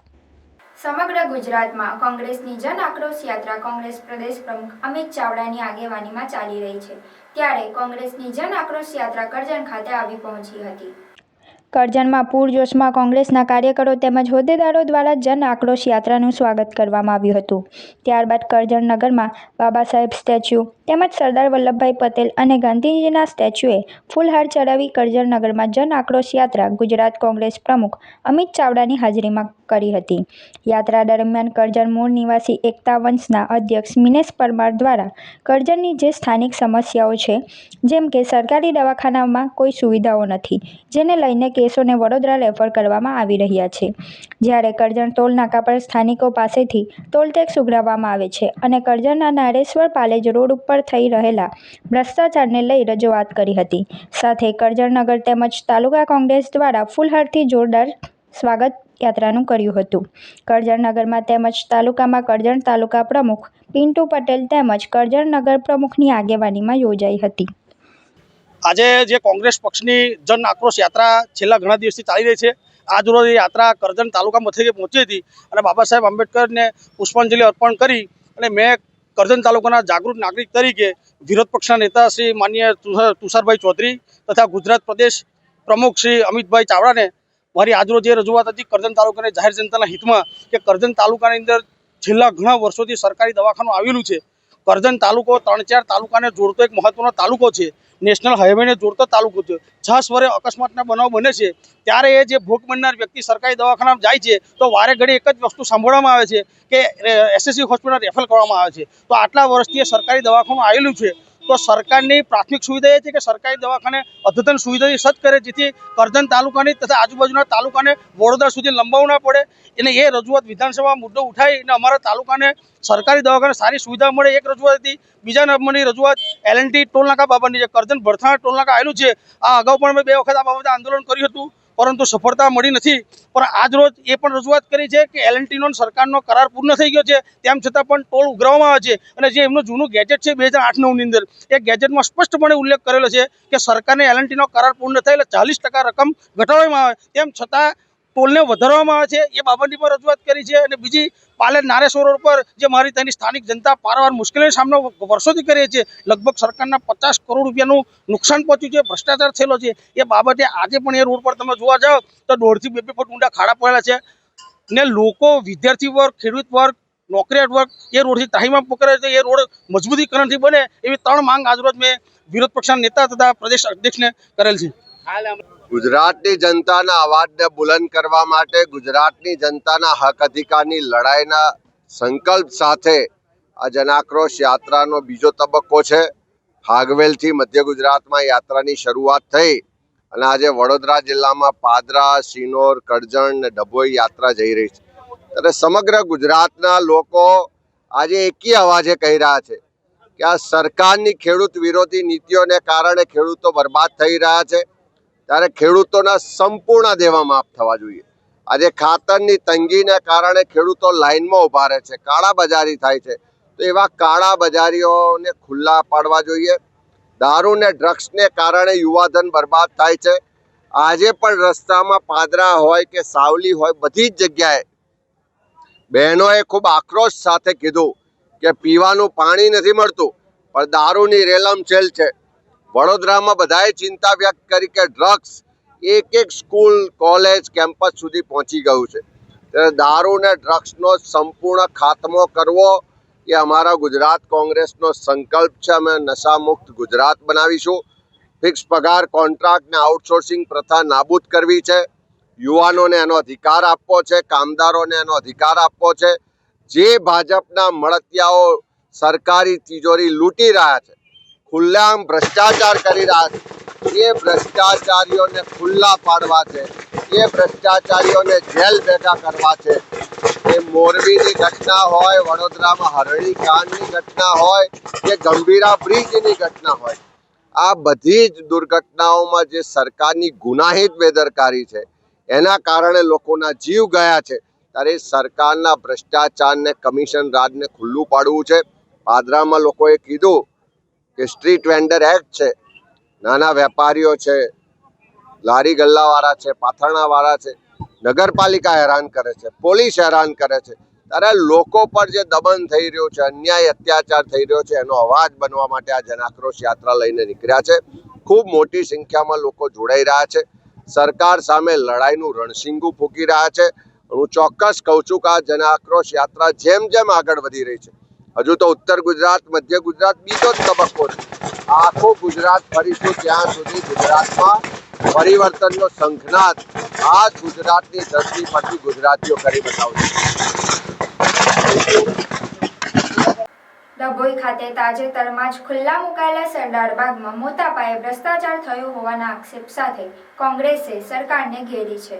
સમગ્ર ગુજરાતમાં કોંગ્રેસની જન આક્રોશ યાત્રા કોંગ્રેસ પ્રદેશ પ્રમુખ અમિત ચાવડાની આગેવાનીમાં ચાલી રહી છે. ત્યારે કોંગ્રેસની જન આક્રોશ યાત્રા કરજણ ખાતે આવી પહોંચી હતી. કરજણમાં પૂરજોશમાં કોંગ્રેસના કાર્યકરો તેમજ હોદ્દેદારો દ્વારા જન આક્રોશ યાત્રાનું સ્વાગત કરવામાં આવ્યું હતું. ત્યારબાદ કરજણ નગરમાં બાબા સાહેબ સ્ટેચ્યુ તેમજ સરદાર વલ્લભભાઈ પટેલ અને ગાંધીજીના સ્ટેચ્યુએ ફૂલહાર ચડાવી કરજણ નગરમાં જન આક્રોશ યાત્રા ગુજરાત કોંગ્રેસ પ્રમુખ અમિત ચાવડાની હાજરીમાં કરી હતી. યાત્રા દરમિયાન કરજણ મૂળ નિવાસી એકતા વંશના અધ્યક્ષ મિનેશ પરમાર દ્વારા કરજણની જે સ્થાનિક સમસ્યાઓ છે, જેમ કે સરકારી દવાખાનામાં કોઈ સુવિધાઓ નથી, જેને લઈને કેસોને વડોદરા રેફર કરવામાં આવી રહ્યા છે. જ્યારે કરજણ ટોલ નાકા પર સ્થાનિકો પાસેથી ટોલ ટેક્સ ઉઘરાવવામાં આવે છે અને કરજણના નારેશ્વર પાલેજ રોડ ઉપર થઈ રહેલા ભ્રષ્ટાચારને લઈ રજૂઆત કરી હતી. સાથે કરજણ નગર તેમજ તાલુકા કોંગ્રેસ દ્વારા ફૂલહારથી જોરદાર સ્વાગત યાત્રાનું કર્યું હતું. કરજણ નગરમાં તેમજ તાલુકામાં કરજણ તાલુકા પ્રમુખ પિન્ટુ પટેલ તેમજ કરજણ નગર પ્રમુખની આગેવાનીમાં યોજાઈ હતી. આજે જે કોંગ્રેસ પક્ષની જન આક્રોશ યાત્રા છેલ્લા ઘણા દિવસથી ચાલી રહી છે, આજ રોજ યાત્રા કરજણ તાલુકા મથકે પહોંચી હતી અને બાબા સાહેબ આંબેડકરને પુષ્પાંજલિ અર્પણ કરી અને મેં કરજણ તાલુકાના જાગૃત નાગરિક તરીકે વિરોધ પક્ષના નેતા શ્રી માનનીય તુષારભાઈ ચૌધરી તથા ગુજરાત પ્રદેશ પ્રમુખ શ્રી અમિતભાઈ ચાવડાને મારી આજરોજ એ રજૂઆત હતી કરજણ તાલુકાની જાહેર જનતાના હિતમાં કે કરજણ તાલુકાની અંદર છેલ્લા ઘણા વર્ષોથી સરકારી દવાખાનું આવેલું છે. કરજણ તાલુકો 3-4 તાલુકાને જોડતો એક મહત્વનો તાલુકો છે. નેશનલ હાઈવેને જોડતો તાલુકો છે. 6 વર્ષે અકસ્માતના બનાવ બને છે ત્યારે એ જે ભોગ બનનાર વ્યક્તિ સરકારી દવાખાનામાં જાય છે તો વારે ઘડી એક જ વસ્તુ સાંભળવામાં આવે છે કે એસએસસી હોસ્પિટલ રેફર કરવામાં આવે છે. તો આટલા વર્ષથી સરકારી દવાખાનું આવેલું છે તો સરકારની પ્રાથમિક સુવિધા એ છે કે સરકારી દવાખાને અદ્યતન સુવિધાની સજ્જ કરે, જેથી કરજણ તાલુકાની તથા આજુબાજુના તાલુકાને વડોદરા સુધી લંબાવવું ના પડે. અને એ રજૂઆત વિધાનસભા મુદ્દો ઉઠાવીને અમારા તાલુકાને સરકારી દવાખાને સારી સુવિધા મળે, એક રજૂઆત હતી. બીજા નંબરની રજૂઆત L&T ટોલનાકા બાબતની છે. કરજણ ભરથાણા ટોલનાકા આવેલું છે. આ અગાઉ પણ અમે 2 વખત આ બાબતે આંદોલન કર્યું હતું, પરંતુ સફળતા મળી નથી. પણ આજ રોજ એ પણ રજૂઆત કરી છે કે L&Tનો સરકારનો કરાર પૂર્ણ થઈ ગયો છે, તેમ છતાં પણ ટોલ ઉઘરાવવામાં આવે છે. અને જે એમનું જૂનું ગેજેટ છે 2008-9ની અંદર, એ ગેજેટમાં સ્પષ્ટપણે ઉલ્લેખ કરેલો છે કે સરકારને L&Tનો કરાર પૂર્ણ થાય એટલે 40% રકમ ઘટાડવામાં આવે, તેમ છતાં ટોલને વધારવામાં આવે છે. એ બાબતની પણ રજૂઆત કરી છે. અને બીજી પાલેર નારેશ્વર રોડ પર જે મારી ત્યાંની સ્થાનિક જનતા પારાવાર મુશ્કેલીનો સામનો વર્ષોથી કરે છે, લગભગ સરકારના 50 કરોડ રૂપિયાનું નુકસાન પહોંચ્યું છે, ભ્રષ્ટાચાર થયેલો છે. એ બાબતે આજે પણ એ રોડ પર તમે જોવા જાઓ તો 1.5 થી 2 ફૂટ ઊંડા ખાડા પડેલા છે. ને લોકો, વિદ્યાર્થી વર્ગ, ખેડૂત વર્ગ, નોકરિયાત વર્ગ એ રોડથી ત્રાહિમામ પકડે છે. એ રોડ મજબૂતીકરણથી બને એવી 3 માંગ આજરોજ મેં વિરોધ પક્ષના નેતા તથા પ્રદેશ અધ્યક્ષને કરેલ છે. ગુજરાતની જનતાના અવાજને બુલંદ કરવા માટે, ગુજરાતની જનતાના હક અધિકારની લડાઈના સંકલ્પ સાથે આ જનાક્રોશ યાત્રાનો બીજો તબક્કો છે. હાગવેલથી મધ્ય ગુજરાતમાં યાત્રાની શરૂઆત થઈ અને આજે વડોદરા જિલ્લામાં પાદરા, સિનોર, કરજણ અને ડભોઈ યાત્રા જઈ રહી છે. ત્યારે સમગ્ર ગુજરાતના લોકો આજે એકી અવાજે કહી રહ્યા છે કે આ સરકારની ખેડૂત વિરોધી નીતિઓને કારણે ખેડૂતો બરબાદ થઈ રહ્યા છે. ત્યારે ખેડૂતોના સંપૂર્ણ દેવા માફ થવા જોઈએ. આજે ખાતરની તંગીને કારણે ખેડૂતો લાઈનમાં ઉભા રહે છે, કાળાબજારી થાય છે, તો એવા કાળાબજારીઓને ખુલ્લા પાડવા જોઈએ. દારૂ ને ડ્રગ્સને કારણે યુવાધન બરબાદ થાય છે. આજે પણ રસ્તામાં પાદરા હોય કે સાવલી હોય, બધી જ જગ્યાએ બહેનોએ ખૂબ આક્રોશ સાથે કીધું કે પીવાનું પાણી નથી મળતું, પણ દારૂની રેલમછેલ છે. વડોદરામાં બધાએ ચિંતા વ્યક્ત કરી કે ડ્રગ્સ એક સ્કૂલ, કોલેજ, કેમ્પસ સુધી પહોંચી ગયું છે. ત્યારે દારૂ ને ડ્રગ્સનો સંપૂર્ણ ખાત્મો કરવો એ અમારા ગુજરાત કોંગ્રેસનો સંકલ્પ છે. અમે નશામુક્ત ગુજરાત બનાવીશું. ફિક્સ પગાર, કોન્ટ્રાક્ટ ને આઉટસોર્સિંગ પ્રથા નાબૂદ કરવી છે. યુવાનોને એનો અધિકાર આપવો છે, કામદારોને એનો અધિકાર આપવો છે. જે ભાજપના મળતિયાઓ સરકારી તિજોરી લૂંટી રહ્યા છે, ખુલ્લેઆમ ભ્રષ્ટાચાર કરી રહ્યા છે, એ ભ્રષ્ટાચારીઓને ખુલ્લા પાડવા છે. એ ભ્રષ્ટાચારીઓને જેલ ભેગા કરવા છે. એ મોરબીની ઘટના હોય, વડોદરામાં હરણી કાંડની ઘટના હોય કે ગંભીરા બ્રિજની ઘટના હોય, આ બધી જ દુર્ઘટનાઓમાં જે સરકારની ગુનાહિત બેદરકારી છે, એના કારણે લોકોના જીવ ગયા છે. ત્યારે સરકારના ભ્રષ્ટાચારને, કમિશન રાજને ખુલ્લું પાડવું છે. પાદરામાં લોકોએ કીધું કે સ્ટ્રીટ વેન્ડર એક્ટ છે, નાના વેપારીઓ છે, લારી ગલ્લાવાળા છે, પાથરણાવાળા છે, નગરપાલિકા હેરાન કરે છે, પોલીસ હેરાન કરે છે. ત્યારે લોકો પર જે દમન થઈ રહ્યો છે, અન્યાય અત્યાચાર થઈ રહ્યો છે, એનો અવાજ બનવા માટે આ જનાક્રોશ યાત્રા લઈને નીકળ્યા છે. ખૂબ મોટી સંખ્યામાં લોકો જોડાઈ રહ્યા છે. સરકાર સામે લડાઈનું રણશીંગું ફૂંકી રહ્યા છે. હું ચોક્કસ કહું છું કે આ જનાક્રોશ યાત્રા જેમ જેમ આગળ વધી રહી છે, હજુ તો ઉત્તર ગુજરાત, મધ્ય ગુજરાત બીજો જ તબક્કો છે. આખું ગુજરાત ફરીશું ત્યાં સુધી ગુજરાતમાં પરિવર્તનનો શંખનાદ આ ગુજરાતની ધરતી પરથી ગુજરાતીઓ કરી બતાવશે. ડભોઈ ખાતે તાજેતરમાં જ ખુલ્લા મુકાયેલા સરદાર બાગમાં મોટા પાયે ભ્રષ્ટાચાર થયો હોવાના આક્ષેપ સાથે કોંગ્રેસે સરકારને ઘેરી છે.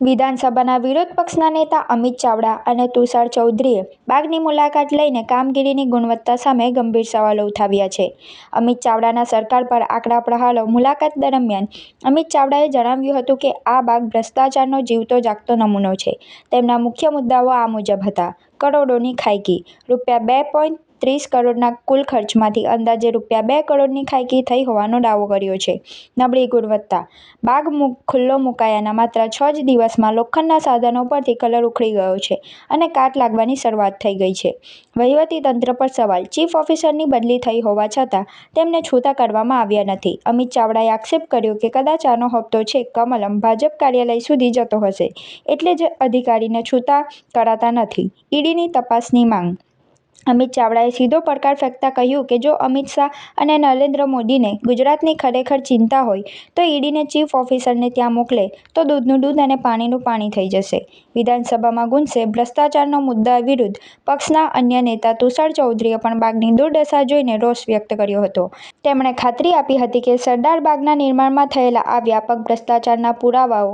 વિધાનસભાના વિરોધ પક્ષના નેતા અમિત ચાવડા અને તુષાર ચૌધરીએ બાગની મુલાકાત લઈને કામગીરીની ગુણવત્તા સામે ગંભીર સવાલો ઉઠાવ્યા છે. અમિત ચાવડાના સરકાર પર આકરા પ્રહારો. મુલાકાત દરમિયાન અમિત ચાવડાએ જણાવ્યું હતું કે આ બાગ ભ્રષ્ટાચારનો જીવતો જાગતો નમૂનો છે. તેમના મુખ્ય મુદ્દાઓ આ મુજબ હતા: કરોડોની ખાયકી, ₹2.30 કરોડના કુલ ખર્ચમાંથી અંદાજે ₹2 કરોડની ખાયકી થઈ હોવાનો દાવો કર્યો છે. નબળી ગુણવત્તા. બાગ ખુલ્લો મુકાયાના માત્ર 6 જ દિવસમાં લોખંડના સાધનો પરથી કલર ઉખડી ગયો છે અને કાટ લાગવાની શરૂઆત થઈ ગઈ છે. વહીવટી તંત્ર પર સવાલ. ચીફ ઓફિસરની બદલી થઈ હોવા છતાં તેમને છૂટા કરવામાં આવ્યા નથી. અમિત ચાવડાએ આક્ષેપ કર્યો કે કદાચ આનો હપ્તો છેક કમલમ ભાજપ કાર્યાલય સુધી જતો હશે, એટલે જ અધિકારીને છૂટા કરાતા નથી. ઈડીની તપાસની માંગ. અમિત ચાવડાએ સીધો પડકાર ફેંકતા કહ્યું કે જો અમિત શાહ અને નરેન્દ્ર મોદીને ગુજરાતની ખરેખર ચિંતા હોય તો ઈડીને ચીફ ઓફિસરને ત્યાં મોકલે તો દૂધનું દૂધ અને પાણીનું પાણી થઈ જશે. વિધાનસભામાં ગુંજશે ભ્રષ્ટાચારનો મુદ્દા વિરુદ્ધ પક્ષના અન્ય નેતા તુષાર ચૌધરીએ પણ બાગની દુર્દશા જોઈને રોષ વ્યક્ત કર્યો હતો. તેમણે ખાતરી આપી હતી કે સરદાર બાગના નિર્માણમાં થયેલા આ વ્યાપક ભ્રષ્ટાચારના પુરાવાઓ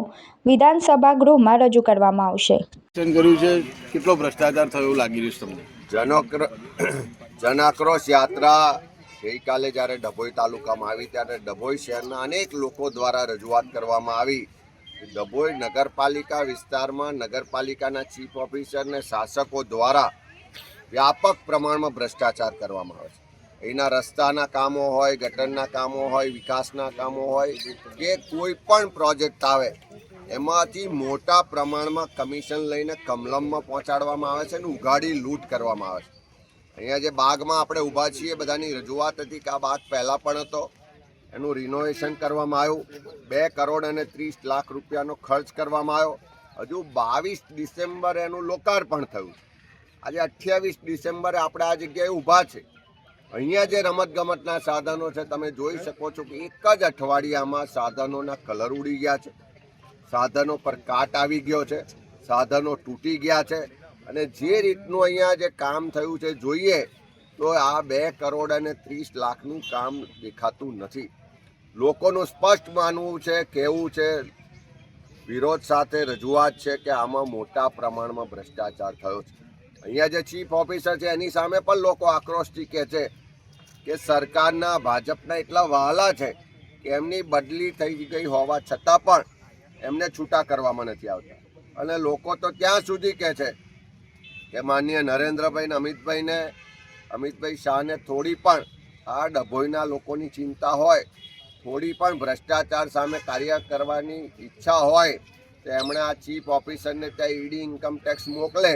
વિધાનસભા ગૃહમાં રજૂ કરવામાં આવશે. કેટલો ભ્રષ્ટાચાર થયો લાગી રહ્યું તમને? જન આક્રોશ યાત્રા ગઈકાલે જ્યારે ડભોઈ તાલુકામાં આવી ત્યારે ડભોઈ શહેરના અનેક લોકો દ્વારા રજૂઆત કરવામાં આવી. ડભોઈ નગરપાલિકા વિસ્તારમાં નગરપાલિકાના ચીફ ઓફિસર અને શાસકો દ્વારા વ્યાપક પ્રમાણમાં ભ્રષ્ટાચાર કરવામાં આવે છે. અહીંના રસ્તાના કામો હોય, ગટરના કામો હોય, વિકાસના કામો હોય કે કોઈ પણ પ્રોજેક્ટ આવે એમાંથી મોટા પ્રમાણમાં કમિશન લઈને કમલમમાં પહોંચાડવામાં આવે છે અને ઉઘાડી લૂંટ કરવામાં આવે છે. અહીંયા જે બાગમાં આપણે ઊભા છીએ બધાની રજૂઆત હતી કે આ બાગ પહેલાં પણ હતો, એનું રિનોવેશન કરવામાં આવ્યું, 2 કરોડ અને 30 લાખ રૂપિયાનો ખર્ચ કરવામાં આવ્યો. હજુ 22 ડિસેમ્બરે એનું લોકાર્પણ થયું. આજે 28 ડિસેમ્બરે આપણે આ જગ્યાએ ઊભા છે. અહીંયા જે રમતગમતના સાધનો છે તમે જોઈ શકો છો કે એક જ અઠવાડિયામાં સાધનોના કલર ઉડી ગયા છે, સાધનો પર કાટ આવી ગયો છે, સાધનો તૂટી ગયા છે અને જે રીતનું અહીંયા જે કામ થયું છે જોઈએ તો આ 2 કરોડ અને 30 લાખનું કામ દેખાતું નથી. લોકોનું સ્પષ્ટ માનવું છે, કહેવું છે, વિરોધ સાથે રજૂઆત છે કે આમાં મોટા પ્રમાણમાં ભ્રષ્ટાચાર થયો છે. અહીંયા જે ચીફ ઓફિસર છે એની સામે પણ લોકો આક્રોશથી કહે છે કે સરકારના ભાજપના એટલા વહાલા છે કે એમની બદલી થઈ ગઈ હોવા છતાં પણ એમને છૂટા કરવામાં નથી આવતા. અને લોકો તો ત્યાં સુધી કહે છે કે માનનીય નરેન્દ્રભાઈ ને અમિતભાઈ શાહને થોડી પણ આ ડભોઈના લોકોની ચિંતા હોય, થોડી પણ ભ્રષ્ટાચાર સામે કાર્ય કરવાની ઈચ્છા હોય તો એમણે આ ચીફ ઓફિસરને ત્યાં ઈડી ઇન્કમ ટેક્સ મોકલે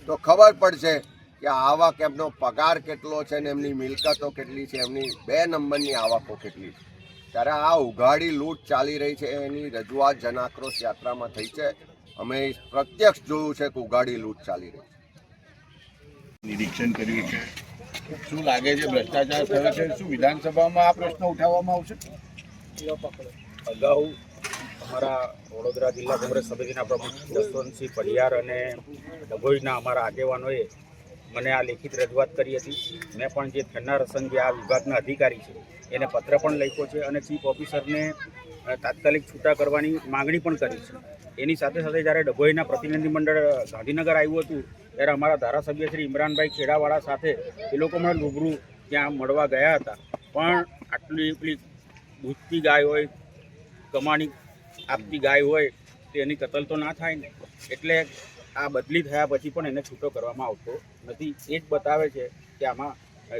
તો ખબર પડશે કે આવક, એમનો પગાર કેટલો છે ને એમની મિલકતો કેટલી છે, એમની 2 નંબરની આવકો કેટલી છે. ત્યારે આ ઉઘાડી લૂંટ ચાલી રહી છે એની રજૂઆત જન આક્રોશ યાત્રામાં થઈ છે. અમે પ્રત્યક્ષ જોયું છે કે ઉઘાડી લૂંટ ચાલી રહી છે. નિરીક્ષણ કર્યું છે. શું લાગે છે ભ્રષ્ટાચાર થયો છે? શું વિધાનસભામાં આ પ્રશ્ન ઉઠાવવામાં આવશે? અગાઉ અમારા વડોદરા જિલ્લા કોંગ્રેસ સમિતિના પ્રમુખ જસવંતસિંહ પઢિયાર અને ડભોઈના અમારા આગેવાનોએ મને આ લેખિત રજૂઆત કરી હતી. મેં પણ જે થનાર રસન જે આ વિભાગના અધિકારી છે એને પત્ર પણ લખ્યો છે અને ચીફ ઓફિસરને તાત્કાલિક છૂટા કરવાની માગણી પણ કરી છે. એની સાથે સાથે જ્યારે ડભોઈના પ્રતિનિધિમંડળ ગાંધીનગર આવ્યું હતું ત્યારે અમારા ધારાસભ્ય શ્રી ઇમરાનભાઈ ખેડાવાળા સાથે એ લોકો મને રૂબરૂ ત્યાં મળવા ગયા હતા. પણ આટલી પેલી દૂધતી ગાય હોય, કમાણી આપતી ગાય હોય તો એની કતલ તો ના થાય ને, એટલે આ બદલી થયા પછી પણ એને છૂટો કરવામાં આવતો નથી. એ જ બતાવે છે કે આમાં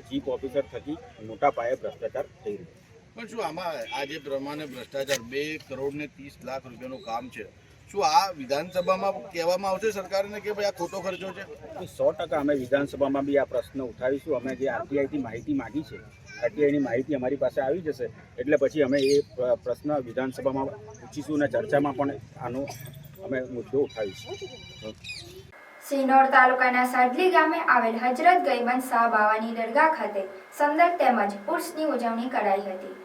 ચીફ ઓફિસર થકી મોટા પાયે ભ્રષ્ટાચાર થઈ રહ્યો. પણ શું આમાં આ જે પ્રમાણે ભ્રષ્ટાચાર 2 કરોડ ને 30 લાખ રૂપિયાનું કામ છે, શું આ વિધાનસભામાં કહેવામાં આવશે સરકારને કે ભાઈ આ ખોટો ખર્ચો છે? 100% અમે વિધાનસભામાં બી આ પ્રશ્ન ઉઠાવીશું. અમે જે આરટીઆઈથી માહિતી માગી છે, આરટીઆઈની માહિતી અમારી પાસે આવી જશે એટલે પછી અમે એ પ્રશ્ન વિધાનસભામાં પૂછીશું અને ચર્ચામાં પણ આનો અમે મુદ્દો ઉઠાવીશું. સિનોર તાલુકાના સાડલી ગામે આવેલ હજરત ગઈબંધ શાહ બાવાની દરગાહ ખાતે સંદર તેમજ ઉર્સની ઉજવણી કરાઈ હતી.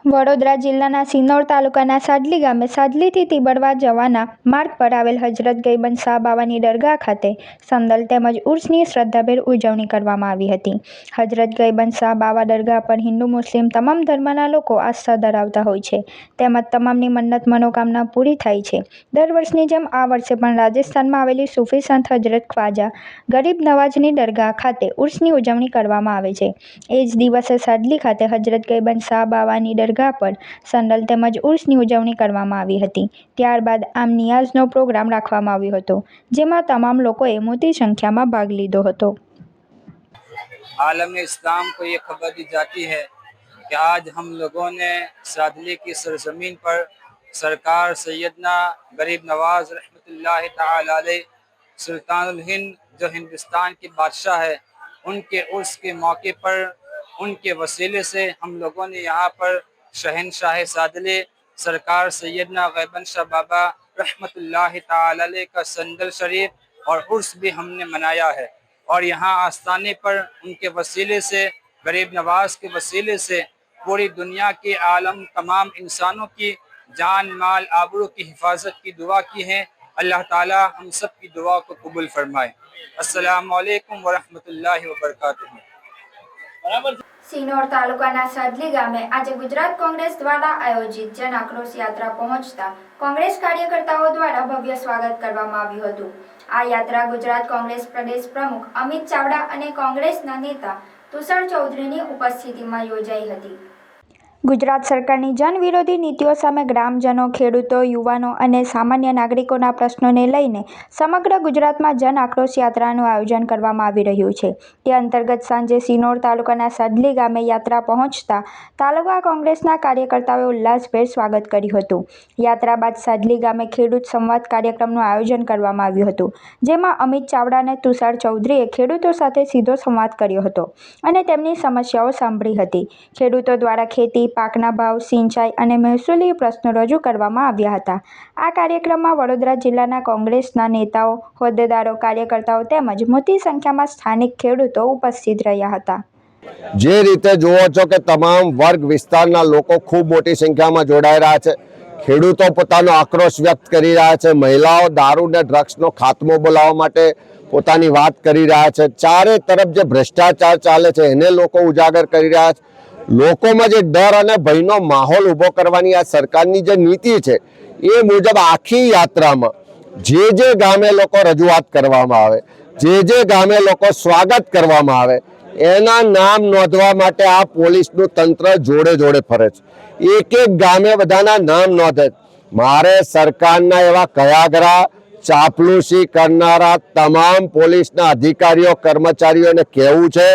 વડોદરા જિલ્લાના સિનોર તાલુકાના સાડલી ગામે સાડલીથી તિબડવા જવાના માર્ગ પર આવેલ હજરત ગઈબંધ શાહ બાવાની દરગાહ ખાતે સંદલ તેમજ ઉર્સની શ્રદ્ધાભેર ઉજવણી કરવામાં આવી હતી. હજરત ગઈબંધ શાહ બાવા દરગાહ પર હિન્દુ મુસ્લિમ તમામ ધર્મના લોકો આસ્થા ધરાવતા હોય છે તેમજ તમામની મન્નત મનોકામના પૂરી થાય છે. દર વર્ષની જેમ આ વર્ષે પણ રાજસ્થાનમાં આવેલી સૂફી સંત હજરત ખ્વાજા ગરીબ નવાજની દરગાહ ખાતે ઉર્સની ઉજવણી કરવામાં આવે છે. એ જ દિવસે સાડલી ખાતે હજરત ગઈબંધ શાહ બાવાની દરગાહ પર સંદલ તેમજ ઉર્સની ઉજવણી કરવામાં આવી હતી. ત્યારબાદ આમ નિયાઝનો પ્રોગ્રામ રાખવામાં આવ્યો હતો જેમાં તમામ લોકોએ મોટી સંખ્યામાં ભાગ લીધો હતો. आलम इस्लाम को ये खबर दी जाती है कि आज हम लोगों ने सादली की सरजमीन पर सरकार सैयदना गरीब नवाज रहमतुल्लाह ताला अलैह सुल्तानुल हिंद जो हिंदुस्तान के बादशाह है उनके उर्स के मौके पर उनके वसीले से हम लोगों ने यहाँ पर शहनशाह सादले सरकार सैयदना गईबंद शाह बाबा रहमतुल्लाह ताला अलैह का संदल शरीफ और उर्स भी हमने मनाया है और यहाँ आस्थाने पर उनके वसीले से, गरीब नवाज के वसीले से पूरी दुनिया के आलम तमाम इंसानों की जान माल आबरू की हिफाजत की दुआ की है। अल्लाह ताला हम सब की दुआ को कबूल फरमाए। अस्सलाम वालेकुम वरहमतुल्लाहि वबरकातुहू। સિનોર તાલુકાના સાદલી ગામે આજે ગુજરાત કોંગ્રેસ દ્વારા આયોજિત જન આક્રોશ યાત્રા પહોંચતા કોંગ્રેસ કાર્યકર્તાઓ દ્વારા ભવ્ય સ્વાગત કરવામાં આવ્યું હતું। આ યાત્રા ગુજરાત કોંગ્રેસ પ્રદેશ પ્રમુખ અમિત ચાવડા અને કોંગ્રેસના નેતા તુષાર ચૌધરીની ઉપસ્થિતિમાં યોજાઈ હતી। ગુજરાત સરકારની જન વિરોધી નીતિઓ સામે ગ્રામજનો, ખેડૂતો, યુવાનો અને સામાન્ય નાગરિકોના પ્રશ્નોને લઈને સમગ્ર ગુજરાતમાં જન આક્રોશ યાત્રાનું આયોજન કરવામાં આવી રહ્યું છે। તે અંતર્ગત સાંજે સિનોર તાલુકાના સાદલી ગામે યાત્રા પહોંચતા તાલુકા કોંગ્રેસના કાર્યકર્તાઓએ ઉલ્લાસભેર સ્વાગત કર્યું હતું। યાત્રા બાદ સાદલી ગામે ખેડૂત સંવાદ કાર્યક્રમનું આયોજન કરવામાં આવ્યું હતું, જેમાં અમિત ચાવડા અને તુષાર ચૌધરીએ ખેડૂતો સાથે સીધો સંવાદ કર્યો હતો અને તેમની સમસ્યાઓ સાંભળી હતી। ખેડૂતો દ્વારા ખેતી, પાકના ભાવ, સિંચાઈ અને મહેસૂલી પ્રશ્નો રજૂ કરવામાં આવ્યા હતા। આ કાર્યક્રમમાં વડોદરા જિલ્લાના કોંગ્રેસના નેતાઓ, હોદ્દેદારો, કાર્યકર્તાઓ તેમજ મોટી સંખ્યામાં સ્થાનિક ખેડૂતો ઉપસ્થિત રહ્યા હતા। જે રીતે જુઓ છો કે તમામ વર્ગ વિસ્તારના લોકો ખૂબ મોટી સંખ્યામાં જોડાઈ રહ્યા છે। ખેડૂતો પોતાનો આક્રોશ વ્યક્ત કરી રહ્યા છે। મહિલાઓ દારૂ અને ડ્રગ્સનો ખાત્મો બોલાવવા માટે પોતાની વાત કરી રહ્યા છે। ચારે તરફ જે ભ્રષ્ટાચાર ચાલે છે એને લોકો ઉજાગર કરી રહ્યા છે। લોકોમાં જે ડર અને ભયનો માહોલ ઊભો કરવાની આ સરકારની જે નીતિ છે એ મુજબ આખી યાત્રામાં જે ગામે લોકો રજૂઆત કરવામાં આવે, જે ગામે લોકો સ્વાગત કરવામાં આવે, એના નામ નોંધવા માટે આ પોલીસનું તંત્ર જોડે જોડે ફરે છે। એક એક ગામે બધાના નામ નોંધે। મારે સરકારના એવા કયાગરા, ચાપલુસી કરનારા તમામ પોલીસના અધિકારીઓ, કર્મચારીઓને કહેવું છે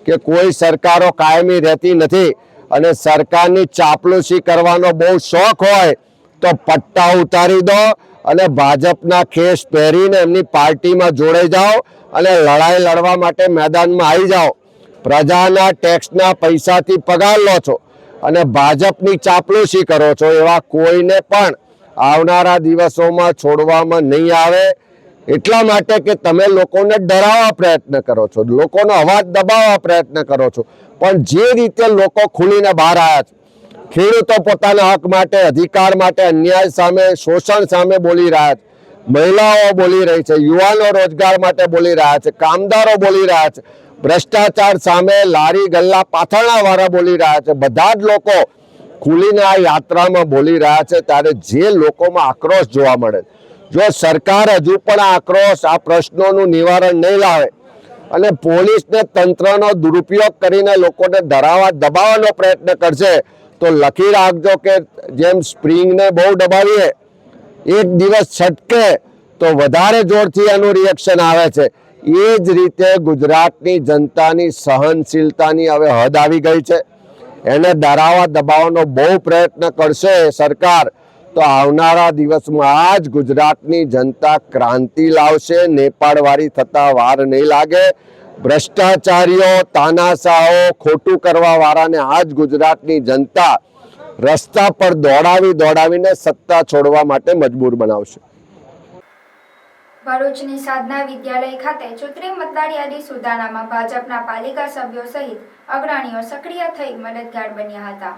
કે કોઈ સરકારો કાયમી રહેતી નથી અને સરકારની ચાપલુસી કરવાનો બહુ શોખ હોય તો પટ્ટા ઉતારી દો અને ભાજપના ખેસ પહેરીને એમની પાર્ટીમાં જોડાઈ જાઓ અને લડાઈ લડવા માટે મેદાનમાં આવી જાઓ। પ્રજાના ટેક્સના પૈસાથી પગાર લો છો અને ભાજપની ચાપલુસી કરો છો, એવા કોઈને પણ આવનારા દિવસોમાં છોડવામાં નહીં આવે। એટલા માટે કે તમે લોકોને ડરાવવા પ્રયત્ન કરો છો, લોકોનો અવાજ દબાવવા પ્રયત્ન કરો છો, પણ જે રીતે લોકો ખુલીને બહાર આવ્યા છે, ખેડૂતો પોતાના હક માટે, અધિકાર માટે, અન્યાય સામે, શોષણ સામે બોલી રહ્યા છે, મહિલાઓ બોલી રહી છે, યુવાનો રોજગાર માટે બોલી રહ્યા છે, કામદારો બોલી રહ્યા છે, ભ્રષ્ટાચાર સામે લારી ગલ્લા પાથરણાવાળા બોલી રહ્યા છે। બધા જ લોકો ખુલીને આ યાત્રામાં બોલી રહ્યા છે। ત્યારે જે લોકોમાં આક્રોશ જોવા મળે, જો સરકાર હજુ પણ આ આક્રોશ, આ પ્રશ્નોનું નિવારણ નહીં લાવે અને પોલીસને તંત્રનો દુરુપયોગ કરીને લોકોને ડરાવવા દબાવવાનો પ્રયત્ન કરશે તો લખી રાખજો કે જેમ સ્પ્રિંગને બહુ દબાવીએ, એક દિવસ છટકે તો વધારે જોરથી એનું રિએક્શન આવે છે। એ જ રીતે ગુજરાતની જનતાની સહનશીલતાની હવે હદ આવી ગઈ છે। એને ડરાવવા દબાવવાનો બહુ પ્રયત્ન કરશે સરકાર તો આવનારા દિવસમાં આ જ ગુજરાતની જનતા ક્રાંતિ લાવશે। નેપાળવાળી થતા વાર નહીં લાગે। ભ્રષ્ટાચારીઓ, તાનાશાહો, ખોટું કરવા વાળાને આ જ ગુજરાતની જનતા રસ્તા પર દોડાવીને સત્તા છોડવા માટે મજબૂર બનાવશે। ભરૂચની સાધના વિદ્યાલય ખાતે ચૂંટણી મતદાર યાદી સુધારણામાં ભાજપના પાલિકા સભ્યો સહિત અગ્રણીઓ સક્રિય થઈ મદદગાર બન્યા હતા।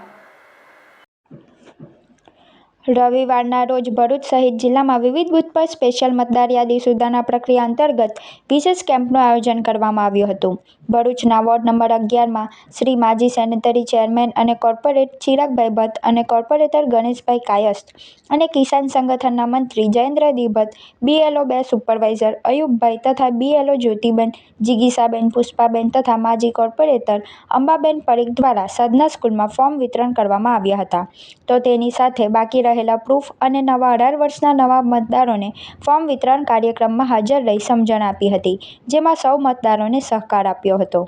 રવિવારના રોજ ભરૂચ સહિત જિલ્લામાં વિવિધ બૂથ પર સ્પેશિયલ મતદાર યાદી સુધારણા પ્રક્રિયા અંતર્ગત વિશેષ કેમ્પનું આયોજન કરવામાં આવ્યું હતું। ભરૂચના વોર્ડ નંબર 11માં શ્રી માજી સેનેટરી ચેરમેન અને કોર્પોરેટ ચિરાગભાઈ ભટ્ટ અને કોર્પોરેટર ગણેશભાઈ કાયસ્થ અને કિસાન સંગઠનના મંત્રી જયેન્દ્રજી ભટ્ટ, BLO 2 સુપરવાઇઝર અયુબભાઈ તથા BLO જ્યોતિબેન, જિગીસાબેન, પુષ્પાબેન તથા માજી કોર્પોરેટર અંબાબેન પરીખ દ્વારા સાધના સ્કૂલમાં ફોર્મ વિતરણ કરવામાં આવ્યા હતા। તો તેની સાથે બાકી રહેલા પ્રૂફ અને નવા 18 વર્ષના નવા મતદારોને ફોર્મ વિતરણ કાર્યક્રમમાં હાજર રહી સમજણ આપી હતી, જેમાં સૌ મતદારોને સહકાર આપ્યો હતો।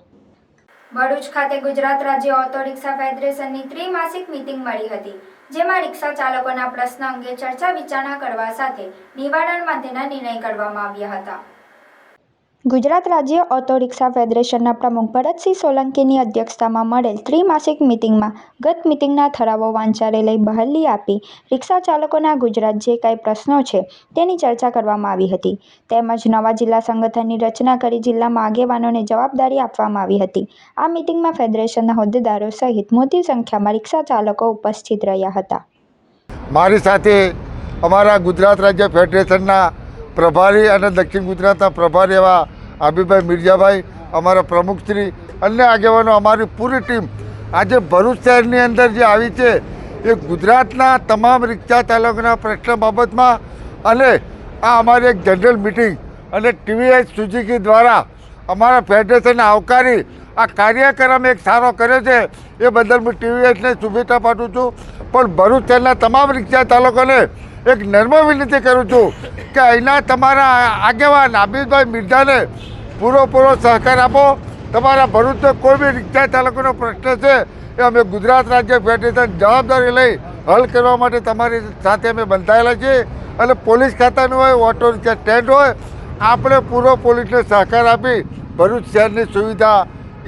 ભરૂચ ખાતે ગુજરાત રાજ્ય ઓટો રિક્ષા ફેડરેશનની ત્રિમાસિક મીટિંગ મળી હતી, જેમાં રિક્ષા ચાલકોના પ્રશ્ન અંગે ચર્ચા વિચારણા કરવા સાથે નિવારણ માટેના નિર્ણય કરવામાં આવ્યા હતા। ગુજરાત રાજ્ય ઓટો રિક્ષા ફેડરેશનના પ્રમુખ ભરતસિંહ સોલંકીની અધ્યક્ષતામાં મળેલ ત્રિમાસિક મિટિંગમાં ગત મિટિંગના ઠરાવો વાંચારે લઈ બહાલી આપી રિક્ષા ચાલકોના ગુજરાત જે કાંઈ પ્રશ્નો છે તેની ચર્ચા કરવામાં આવી હતી તેમજ નવા જિલ્લા સંગઠનની રચના કરી જિલ્લામાં આગેવાનોને જવાબદારી આપવામાં આવી હતી। આ મિટિંગમાં ફેડરેશનના હોદ્દેદારો સહિત મોટી સંખ્યામાં રિક્ષા ચાલકો ઉપસ્થિત રહ્યા હતા। મારી સાથે અમારા ગુજરાત રાજ્ય ફેડરેશનના પ્રભારી અને દક્ષિણ ગુજરાતના પ્રભારી એવા આબીભાઈ મિર્જાભાઈ, અમારા પ્રમુખશ્રી, અન્ય આગેવાનો, અમારી પૂરી ટીમ આજે ભરૂચ શહેરની અંદર જે આવી છે એ ગુજરાતના તમામ રિક્ષા ચાલકોના પ્રશ્ન બાબતમાં અને આ અમારી એક જનરલ મિટિંગ અને ટીવીએસ સુઝુકી દ્વારા અમારા ફેડરેશનને આવકારી આ કાર્યક્રમ એક સારો કર્યો છે એ બદલ હું ટીવીએસને શુભેચ્છા પાઠવું છું। પણ ભરૂચ શહેરના તમામ રિક્ષા ચાલકોને એક નર્મ વિનંતી કરું છું કે અહીંના તમારા આગેવાન આબિદભાઈ મિર્જાને પૂરો સહકાર આપો। તમારા ભરૂચનો કોઈ બી રિક્ષા ચાલકોનો પ્રશ્ન છે એ અમે ગુજરાત રાજ્ય ફેડરેશન જવાબદારી લઈ હલ કરવા માટે તમારી સાથે અમે બંધાયેલા છીએ અને પોલીસ ખાતાનું હોય, ઓટો રિક્ષા સ્ટેન્ડ હોય, આપણે પૂરો પોલીસને સહકાર આપી ભરૂચ શહેરની સુવિધા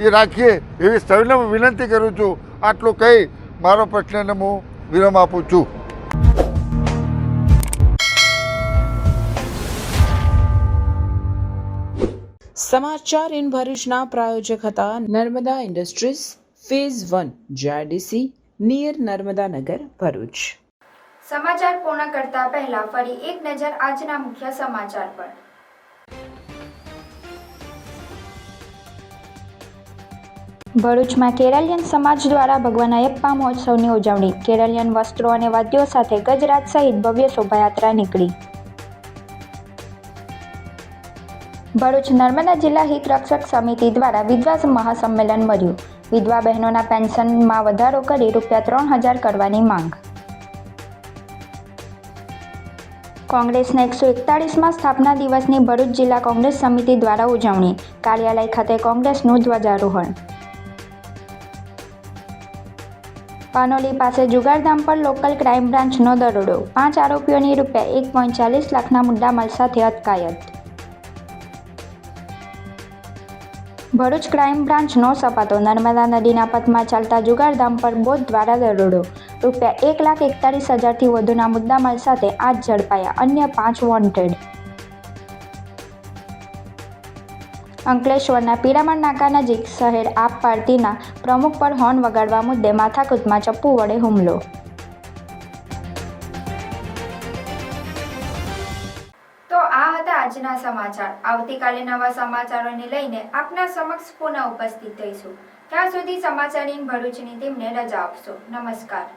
એ રાખીએ એવી સૌને વિનંતી કરું છું। આટલું કહી મારો પ્રશ્નને હું વિરામ આપું છું। સમાચાર ઇન ભરૂચના પ્રાયોજક હતા Narmada industries phase 1 JIDC near Narmadanagar Bharuch. સમાચાર પૂર્ણ કરતા પહેલા ફરી એક નજર આજના મુખ્ય સમાચાર પર। ભરૂચમાં કેરલિયન સમાજ દ્વારા ભગવાન અયપ્પા મહોત્સવની ઉજવણી। કેરલિયન વસ્ત્રો અને વાદ્યો સાથે ગજરાત સહિત ભવ્ય શોભાયાત્રા નીકળી। ભરૂચ નર્મદા જિલ્લા હિત રક્ષક સમિતિ દ્વારા વિધવા મહાસંમેલન મળ્યું। વિધવા બહેનોના પેન્શનમાં વધારો કરી ₹3000 કરવાની માંગ। કોંગ્રેસના 141માં સ્થાપના દિવસની ભરૂચ જિલ્લા કોંગ્રેસ સમિતિ દ્વારા ઉજવણી। કાર્યાલય ખાતે કોંગ્રેસનું ધ્વજારોહણ। પાનોલી પાસે જુગારધામ પર લોકલ ક્રાઇમ બ્રાન્ચનો દરોડો। 5 આરોપીઓની ₹1.40 લાખના મુદ્દામાલ સાથે અટકાયત। ભરૂચ ક્રાઇમ બ્રાન્ચનો સપાટો। નર્મદા નદીના પથમાં ચાલતા જુગારધામ પર બોટ દ્વારા દરોડો। ₹1,41,000થી વધુના મુદ્દામાલ સાથે આજ ઝડપાયા, અન્ય 5 વોન્ટેડ। અંકલેશ્વરના પીરામણ નાકા નજીક શહેર આપ પાર્ટીના પ્રમુખ પર હોર્ન વગાડવા મુદ્દે માથાકૂટમાં ચપ્પુ વડે હુમલો। તો આ હતા આજના સમાચાર। આવતીકાલે નવા સમાચારોને લઈને આપના સમક્ષ પુનઃ ઉપસ્થિત થઈશું। ત્યાં સુધી સમાચાર ઇન ભરૂચની ટીમને રજા આપશો। નમસ્કાર।